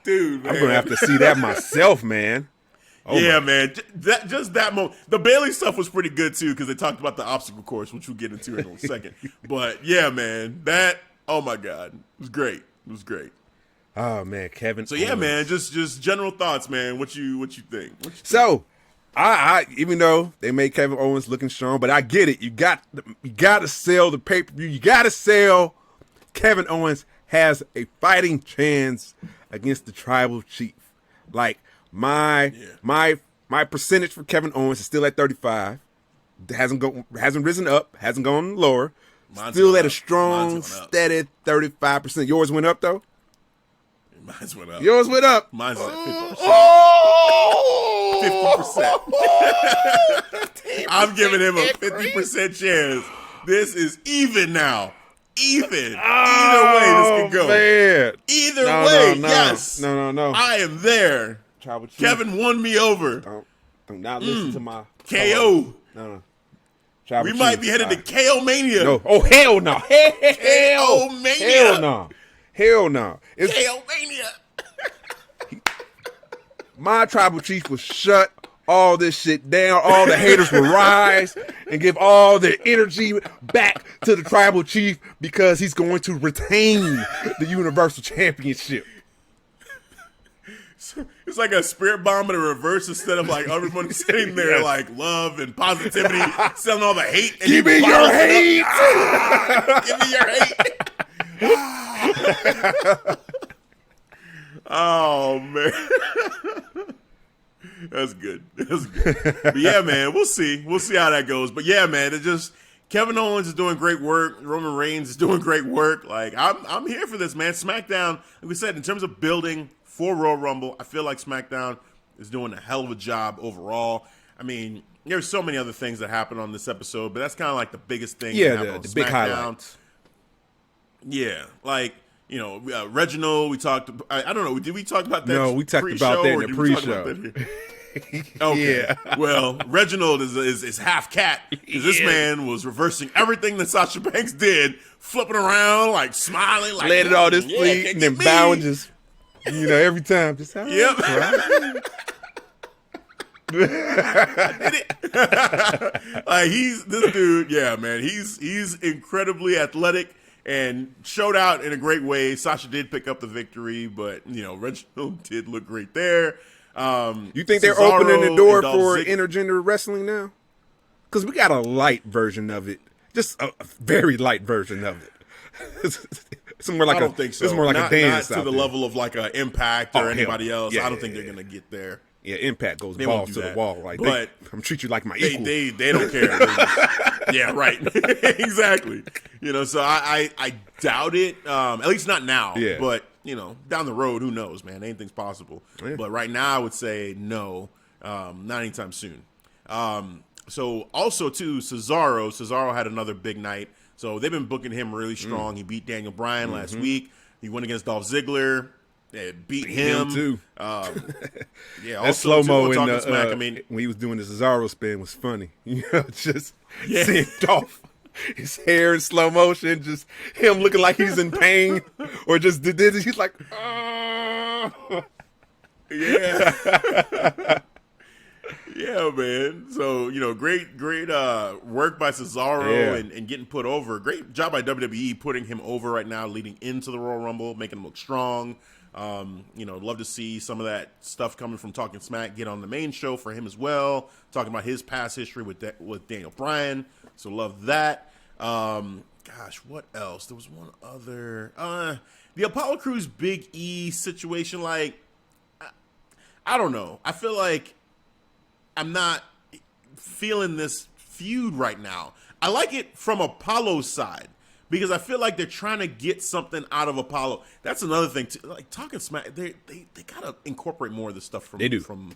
Dude, man. I'm going to have to see that myself, man. Oh yeah, man. Just that moment. The Bailey stuff was pretty good, too, because they talked about the obstacle course, which we'll get into in a second. But, yeah, man. That, oh, my God. It was great. It was great. Oh, man, Kevin. So, yeah, Owens. man. Just general thoughts, man. What you think? So, I even though they made Kevin Owens looking strong, but I get it. You got to sell the pay-per-view. You got to sell. Kevin Owens has a fighting chance against the Tribal Chief. Like my percentage for Kevin Owens is still at 35. Hasn't risen up. Hasn't gone lower. Still at a strong, steady 35%. Yours went up though. Mine's went up. Yours went up. Mine's at 50%. Oh! 50%. I'm giving him a 50% chance. This is even now. Even. Either way this could go. Man. Either way, no. yes. No. I am there. Kevin won me over. Don't not listen to my KO. No. We might be headed to KO Mania. No. Oh, hell no. KO Mania. Hell no. Hell no. KO Mania. My Tribal Chief was shut all this shit down. All the haters will rise and give all their energy back to the tribal chief because he's going to retain the Universal Championship. It's like a spirit bomb in a reverse instead of like everyone sitting there like love and positivity, selling all the hate. And Give me your hate. Give me your hate. Oh man, that's good. That's good. But yeah, man, we'll see. We'll see how that goes. But yeah, man, it's just Kevin Owens is doing great work. Roman Reigns is doing great work. Like I'm here for this, man. SmackDown, like we said, in terms of building for Royal Rumble, I feel like SmackDown is doing a hell of a job overall. I mean, there's so many other things that happen on this episode, but that's kind of like the biggest thing. Yeah, the big highlights. Yeah, like, you know, Reginald, we talked, I don't know, did we talk about that? No, we talked about that in the pre-show. Okay. Yeah. Well, Reginald is half cat because this man was reversing everything that Sasha Banks did, flipping around, like smiling, like landed all this fleet and then bowing just, you know, every time. Just yep. Right. I did it. Like this dude, yeah, man. He's incredibly athletic and showed out in a great way. Sasha did pick up the victory, but you know, Reginald did look great there. You think they're opening the door for intergender wrestling now? Because we got a light version of it, just a very light version of it. It's more like I don't think so. It's more like not, a dance. Not to the level of like a Impact or anybody else. Yeah, I don't think they're gonna get there. Yeah, Impact goes balls to the wall. Like, but I'm treat you like my equal. They don't care. Yeah, right. Exactly. You know, so I doubt it. At least not now. Yeah. But you know, down the road, who knows, man? Anything's possible. Yeah. But right now, I would say no, not anytime soon. So also too, Cesaro had another big night. So they've been booking him really strong. He beat Daniel Bryan last week. He went against Dolph Ziggler. Beat him too. Yeah, that slow mo in the smack. I mean, when he was doing the Cesaro spin was funny. You know, just seeing Dolph, his hair in slow motion, just him looking like he's in pain, or just did he's like, yeah. Yeah, man. So, you know, great work by Cesaro and getting put over. Great job by WWE putting him over right now, leading into the Royal Rumble, making him look strong. You know, love to see some of that stuff coming from Talking Smack get on the main show for him as well, talking about his past history with Daniel Bryan. So love that. Gosh, what else? There was one other. The Apollo Crews Big E situation. Like, I don't know. I feel like I'm not feeling this feud right now. I like it from Apollo's side because I feel like they're trying to get something out of Apollo. That's another thing too. Like Talking Smack, they gotta incorporate more of this stuff from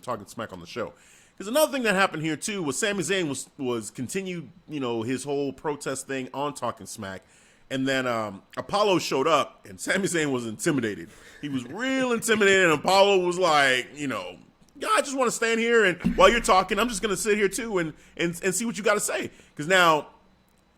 Talking Smack on the show. Because another thing that happened here too was Sami Zayn was continued, you know, his whole protest thing on Talking Smack. And then Apollo showed up and Sami Zayn was intimidated. He was real intimidated and Apollo was like, you know, yeah, I just want to stand here, and while you're talking, I'm just going to sit here too and see what you got to say. Because now,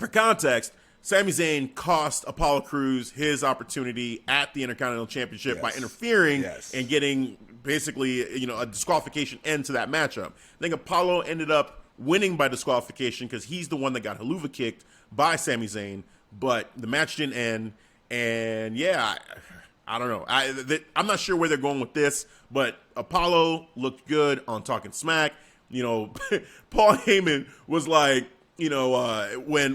for context, Sami Zayn cost Apollo Crews his opportunity at the Intercontinental Championship by interfering and getting basically, you know, a disqualification end to that matchup. I think Apollo ended up winning by disqualification because he's the one that got haluva kicked by Sami Zayn, but the match didn't end. And yeah, I don't know. I'm not sure where they're going with this, but Apollo looked good on Talking Smack. You know, Paul Heyman was like, you know, when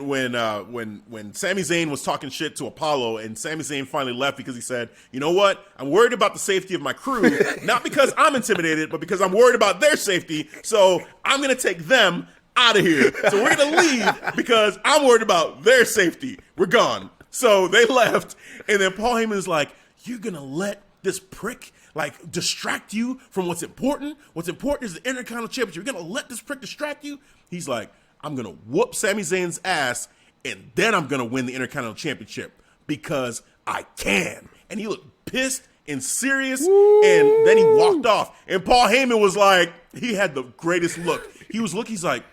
Sami Zayn was talking shit to Apollo, and Sami Zayn finally left because he said, you know what? I'm worried about the safety of my crew, not because I'm intimidated, but because I'm worried about their safety. So I'm gonna take them out of here. So we're gonna leave because I'm worried about their safety. We're gone. So they left, and then Paul Heyman is like, you're going to let this prick, like, distract you from what's important? What's important is the Intercontinental Championship. You're going to let this prick distract you? He's like, I'm going to whoop Sami Zayn's ass, and then I'm going to win the Intercontinental Championship because I can. And he looked pissed and serious, and then he walked off. And Paul Heyman was like, he had the greatest look. He was looking, he's like,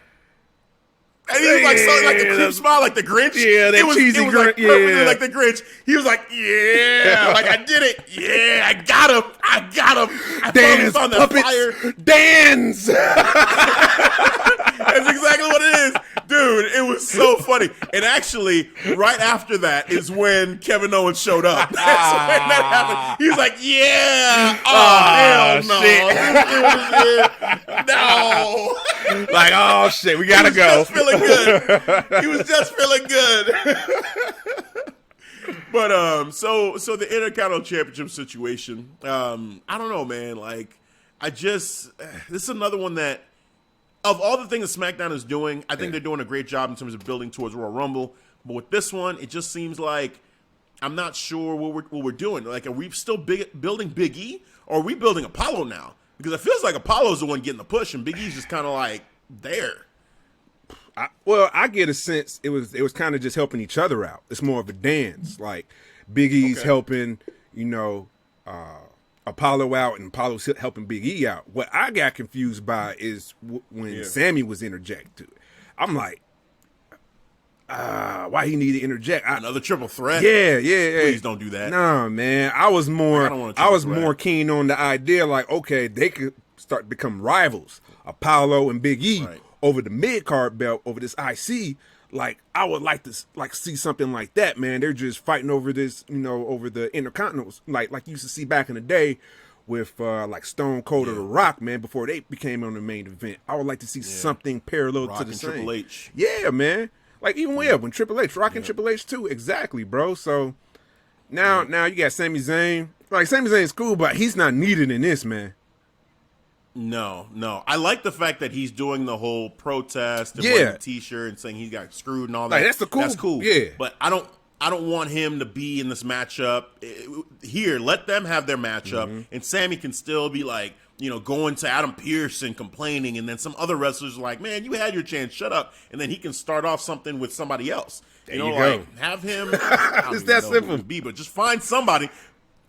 And he was like, so, like the creep smile, like the Grinch. Yeah, that cheesy Grinch. Like, perfectly like the Grinch. He was like, yeah, like I did it. Yeah, I got him. I finally found that fire. Dance. That's exactly what it is. Dude, it was so funny. And actually, right after that is when Kevin Owens showed up. That's when that happened. He was like, yeah. Oh, hell no. No. Like, oh, shit, we gotta go. Just feeling good. He was just feeling good. But so the Intercontinental Championship situation, I don't know, man. Like, this is another one that, of all the things that SmackDown is doing, I think they're doing a great job in terms of building towards Royal Rumble. But with this one, it just seems like I'm not sure what we're doing. Like, are we still building Big E, or are we building Apollo now? Because it feels like Apollo's the one getting the push, and Big E's just kind of like there. I get a sense it was kind of just helping each other out. It's more of a dance. Like Big E's helping, Apollo out, and Apollo's helping Big E out. What I got confused by is when Sammy was interjected. I'm like, why he need to interject? Another triple threat? Yeah. Please don't do that. Nah, man. I was more keen on the idea, like, okay, they could start to become rivals, Apollo and Big E, over the mid-card belt, over this IC. Like, I would like to see something like that, man. They're just fighting over this, over the Intercontinentals, like you used to see back in the day with like Stone Cold or The Rock, man, before they became on the main event. I would like to see something parallel Rock to the and same. Triple H. Yeah, man. Like, even when Triple H, Rock and Triple H too, exactly, bro. So now you got Sami Zayn. Like, Sami Zayn's cool, but he's not needed in this, man. No. I like the fact that he's doing the whole protest and wearing the T-shirt and saying he got screwed and all that. Like, that's cool. Yeah. But I don't want him to be in this matchup. Here, let them have their matchup, and Sammy can still be like, going to Adam Pearce and complaining, and then some other wrestlers are like, man, you had your chance, shut up, and then he can start off something with somebody else. There you go. Like, have him. It's that simple. But just find somebody.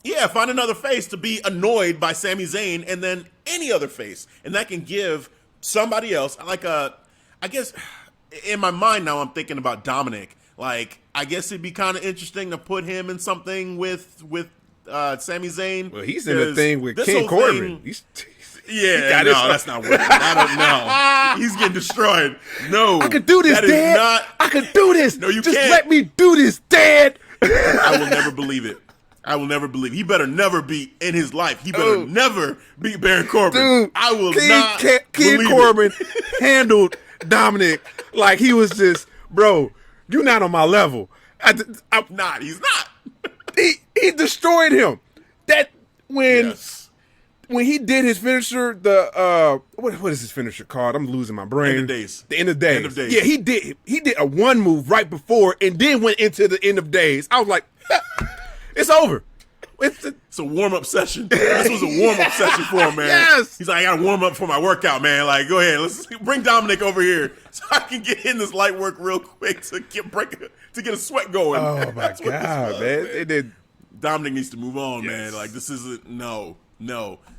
Yeah, find another face to be annoyed by Sami Zayn, and then any other face, and that can give somebody else I guess in my mind now I'm thinking about Dominic. Like, I guess it'd be kind of interesting to put him in something with Sami Zayn. Well, he's in a thing with King Corbin. That's not working. I don't know. He's getting destroyed. No, I could do this, Dad. I could do this. No, you just can't. Let me do this, Dad. I will never believe it. He better never be in his life. He better never be Baron Corbin. Dude, I will not believe King Corbin it. handled Dominic like he was just, bro, you're not on my level. He's not. He destroyed him. That when he did his finisher, what is his finisher called? I'm losing my brain. End of days. The end of days. Yeah, he did a one move right before and then went into the end of days. I was like, it's over. It's a warm-up session. This was a warm-up session for him, man. Yes. He's like, I got to warm up for my workout, man. Like, go ahead. Let's bring Dominic over here so I can get in this light work real quick to get a sweat going. Oh, my God, man. It did. Dominic needs to move on, man. Like, this isn't, no.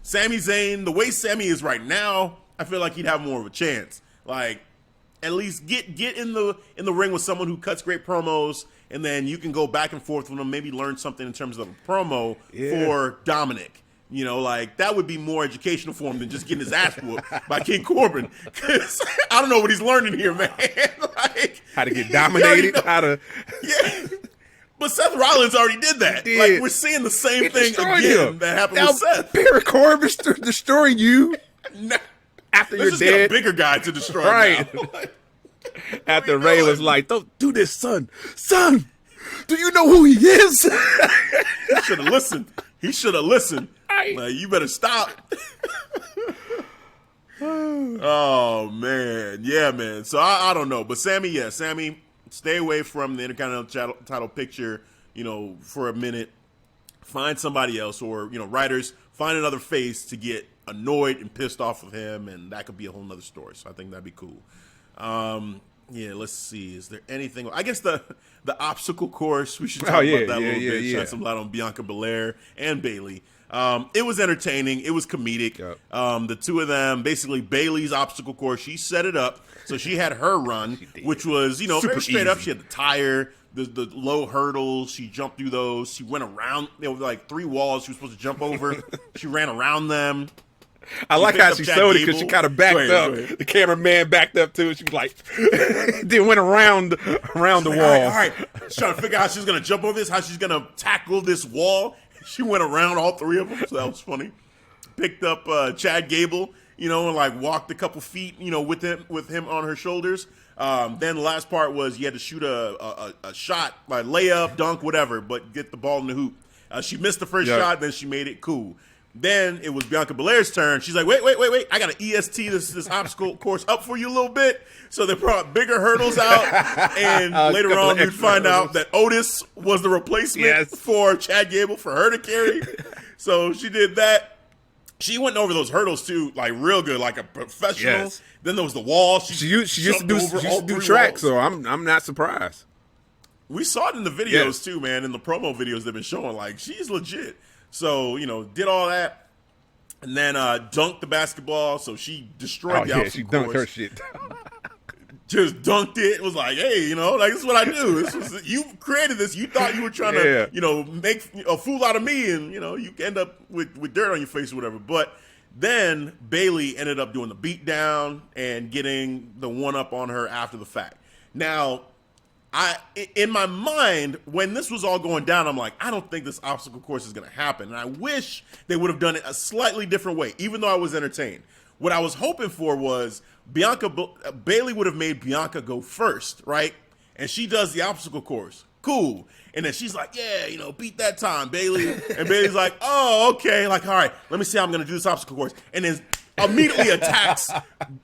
Sami Zayn, the way Sami is right now, I feel like he'd have more of a chance. Like, at least get in the ring with someone who cuts great promos, and then you can go back and forth with them, maybe learn something in terms of a promo for Dominic. Like, that would be more educational for him than just getting his ass whooped by King Corbin. Because I don't know what he's learning here, man. Like, how to get dominated, Yeah. But Seth Rollins already did that. Like, we're seeing the same thing again that happened with Seth. Baron Corbin destroying you after you're dead. Get a bigger guy to destroy right. Now. Like, after Ray was like, don't do this, son. Son, do you know who he is? He should have listened. Like, you better stop. Oh, man. Yeah, man. So, I don't know. But Sammy, stay away from the Intercontinental title picture, for a minute. Find somebody else, or, writers, find another face to get annoyed and pissed off with him, and that could be a whole nother story. So I think that'd be cool. Let's see. Is there anything? I guess the obstacle course, we should talk about that a little bit. Shine some light on Bianca Belair and Bayley. It was entertaining. It was comedic. Yep. The two of them, basically Bailey's obstacle course, she set it up. So she had her run, which was, you know, Super very straight easy. up. She had the tire, the low hurdles. She jumped through those. She went around. There were like 3 walls she was supposed to jump over. She ran around them. I like how she Chad showed it because she Gable. kind of backed Go up. ahead. The cameraman backed up too. She was like, then went around the wall. All right. She's trying to figure out how she's going to jump over this, how she's going to tackle this wall. She went around all 3 of them, so that was funny. Picked up Chad Gable, you know, and like walked a couple feet, you know, with him on her shoulders. Then the last part was you had to shoot a shot, like layup, dunk, whatever, but get the ball in the hoop. She missed the first shot, then she made it cool. Then it was Bianca Belair's turn. She's like, wait. I got to EST this obstacle course up for you a little bit. So they brought bigger hurdles out. And later on, you'd find out that Otis was the replacement for Chad Gable for her to carry. So she did that. She went over those hurdles, too, like real good, like a professional. Yes. Then there was the wall. She used to do track, walls. so I'm not surprised. We saw it in the videos, too, man, in the promo videos they've been showing. Like, she's legit. So, you know, did all that, and then dunked the basketball, so she destroyed the obstacle she dunked course. her shit. Just dunked it. It was like, hey, you know, like, this is what I do. You created this. You thought you were trying to, you know, make a fool out of me, and, you know, you end up with dirt on your face or whatever. But then Bailey ended up doing the beatdown and getting the one-up on her after the fact. Now, in my mind, when this was all going down, I'm like, I don't think this obstacle course is going to happen. And I wish they would have done it a slightly different way, even though I was entertained. What I was hoping for was Bailey would have made Bianca go first, right? And she does the obstacle course. Cool. And then she's like, yeah, you know, beat that time, Bailey. And Bailey's like, oh, okay. Like, all right, let me see how I'm going to do this obstacle course. And then immediately attacks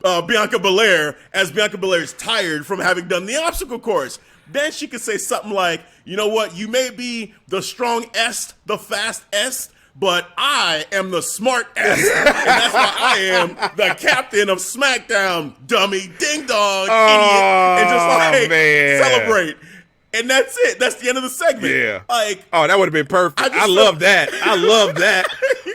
Bianca Belair as Bianca Belair is tired from having done the obstacle course. Then she could say something like, you know what, you may be the strong S, the fast S, but I am the smart S. And that's why I am the captain of SmackDown, dummy, ding dong, idiot. And just like celebrate. And that's it. That's the end of the segment. Yeah. Like, oh, that would have been perfect. I love that. I love that.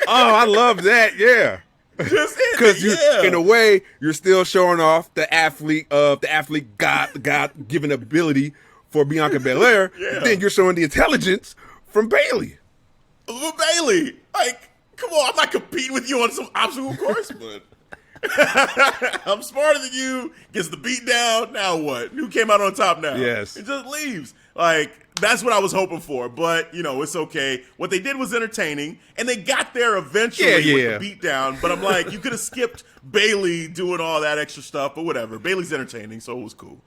Oh, I love that. Yeah. Because in a way, you're still showing off the athlete God given ability for Bianca Belair. Then you're showing the intelligence from Bailey. Bailey, like, come on, I'm not competing with you on some obstacle course, but I'm smarter than you. Gets the beat down. Now what? Who came out on top now? Yes. It just leaves. Like, that's what I was hoping for, but, you know, it's okay. What they did was entertaining, and they got there eventually with the beat down, but I'm like, you could have skipped Bailey doing all that extra stuff, but whatever. Bailey's entertaining, so it was cool.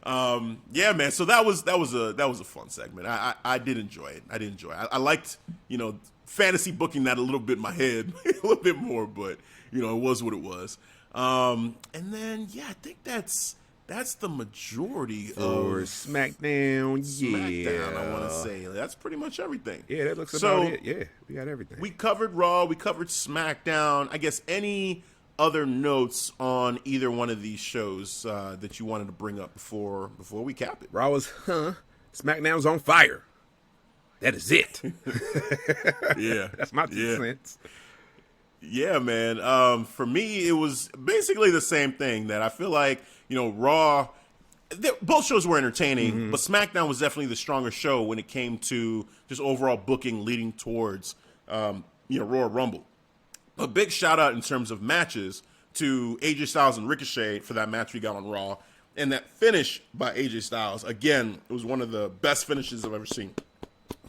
Yeah, man, so that was a fun segment. I did enjoy it. I liked, you know, fantasy booking that a little bit in my head, a little bit more, but, you know, it was what it was. And then, yeah, I think that's the majority of SmackDown. SmackDown, I want to say. That's pretty much everything. Yeah, that looks about it. Yeah, we got everything. We covered Raw. We covered SmackDown. I guess any other notes on either one of these shows that you wanted to bring up before we cap it? Raw was, SmackDown's on fire. That is it. Yeah. That's my 2 cents. Yeah, man. For me, it was basically the same thing. That I feel like, you know, Raw, both shows were entertaining, but SmackDown was definitely the stronger show when it came to just overall booking leading towards, Royal Rumble. A big shout out in terms of matches to AJ Styles and Ricochet for that match we got on Raw. And that finish by AJ Styles, again, it was one of the best finishes I've ever seen.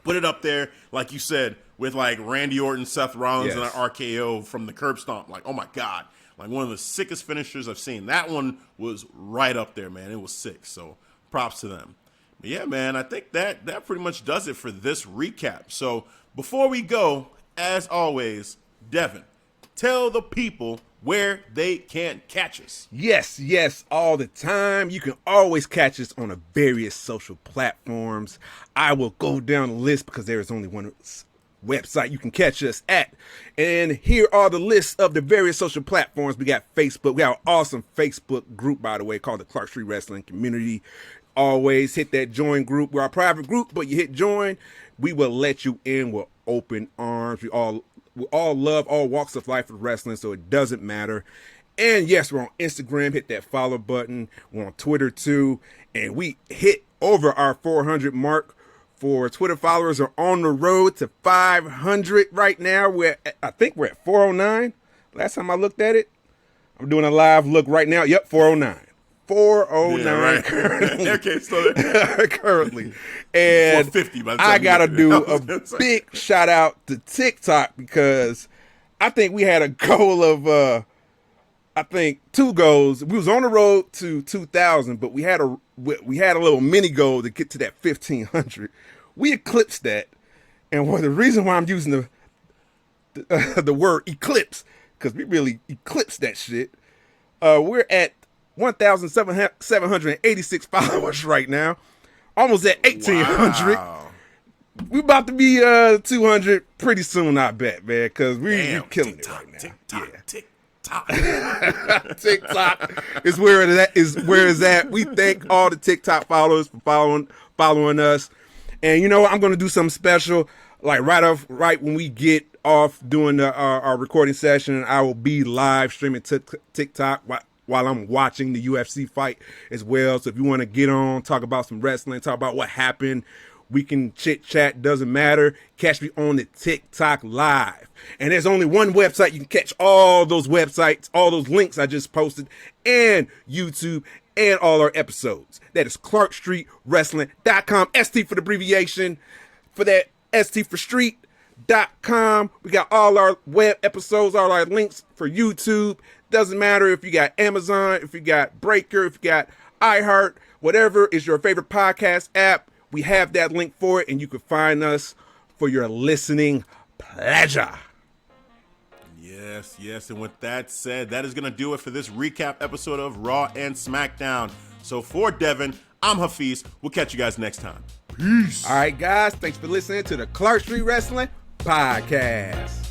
Put it up there, like you said, with like Randy Orton, Seth Rollins, and an RKO from the curb stomp. Like, oh my God. Like one of the sickest finishers I've seen. That one was right up there, man. It was sick. So props to them. But yeah, man, I think that pretty much does it for this recap. So before we go, as always, Devin, tell the people where they can catch us. Yes, all the time. You can always catch us on the various social platforms. I will go down the list because there is only one website you can catch us at. And here are the lists of the various social platforms. We got Facebook. We have an awesome Facebook group, by the way, called the Clark Street Wrestling Community. Always hit that join group. We're a private group, but you hit join, we will let you in with open arms. We all we all love all walks of life of wrestling, so it doesn't matter. And yes, we're on Instagram. Hit that follow button. We're on Twitter too. And we hit over our 400 mark for Twitter followers. Are on the road to 500 right now. I think we're at 409. Last time I looked at it. I'm doing a live look right now. Yep, 409. 409 Yeah, right. currently. Okay, so currently. And 450 by the time I you got to get do there. a big shout out to TikTok because I think we had a goal of, I think 2 goals. We was on the road to 2,000, but we had a little mini goal to get to that 1,500. We eclipsed that. And the reason why I'm using the word eclipse, because we really eclipsed that shit. We're at 1,786 followers right now. Almost at 1,800. Wow. We about to be 200 pretty soon, I bet, man, because we're killing TikTok, it right now. TikTok, Yeah. TikTok. TikTok is where it's at. We thank all the TikTok followers for following us. And you know what? I'm going to do something special. Like right when we get off doing our recording session, I will be live streaming TikTok while I'm watching the UFC fight as well. So if you want to get on, talk about some wrestling, talk about what happened, we can chit chat, doesn't matter. Catch me on the TikTok live. And there's only one website. You can catch all those websites, all those links I just posted, and YouTube, and all our episodes. That is ClarkStreetWrestling.com. ST for the abbreviation. For that, ST for Street.com. We got all our web episodes, all our links for YouTube. Doesn't matter if you got Amazon, if you got Breaker, if you got iHeart, whatever is your favorite podcast app. We have that link for it, and you can find us for your listening pleasure. Yes. And with that said, that is going to do it for this recap episode of Raw and Smackdown. So for Devin, I'm Hafeez. We'll catch you guys next time. Peace. All right, guys. Thanks for listening to the Clark Street Wrestling Podcast.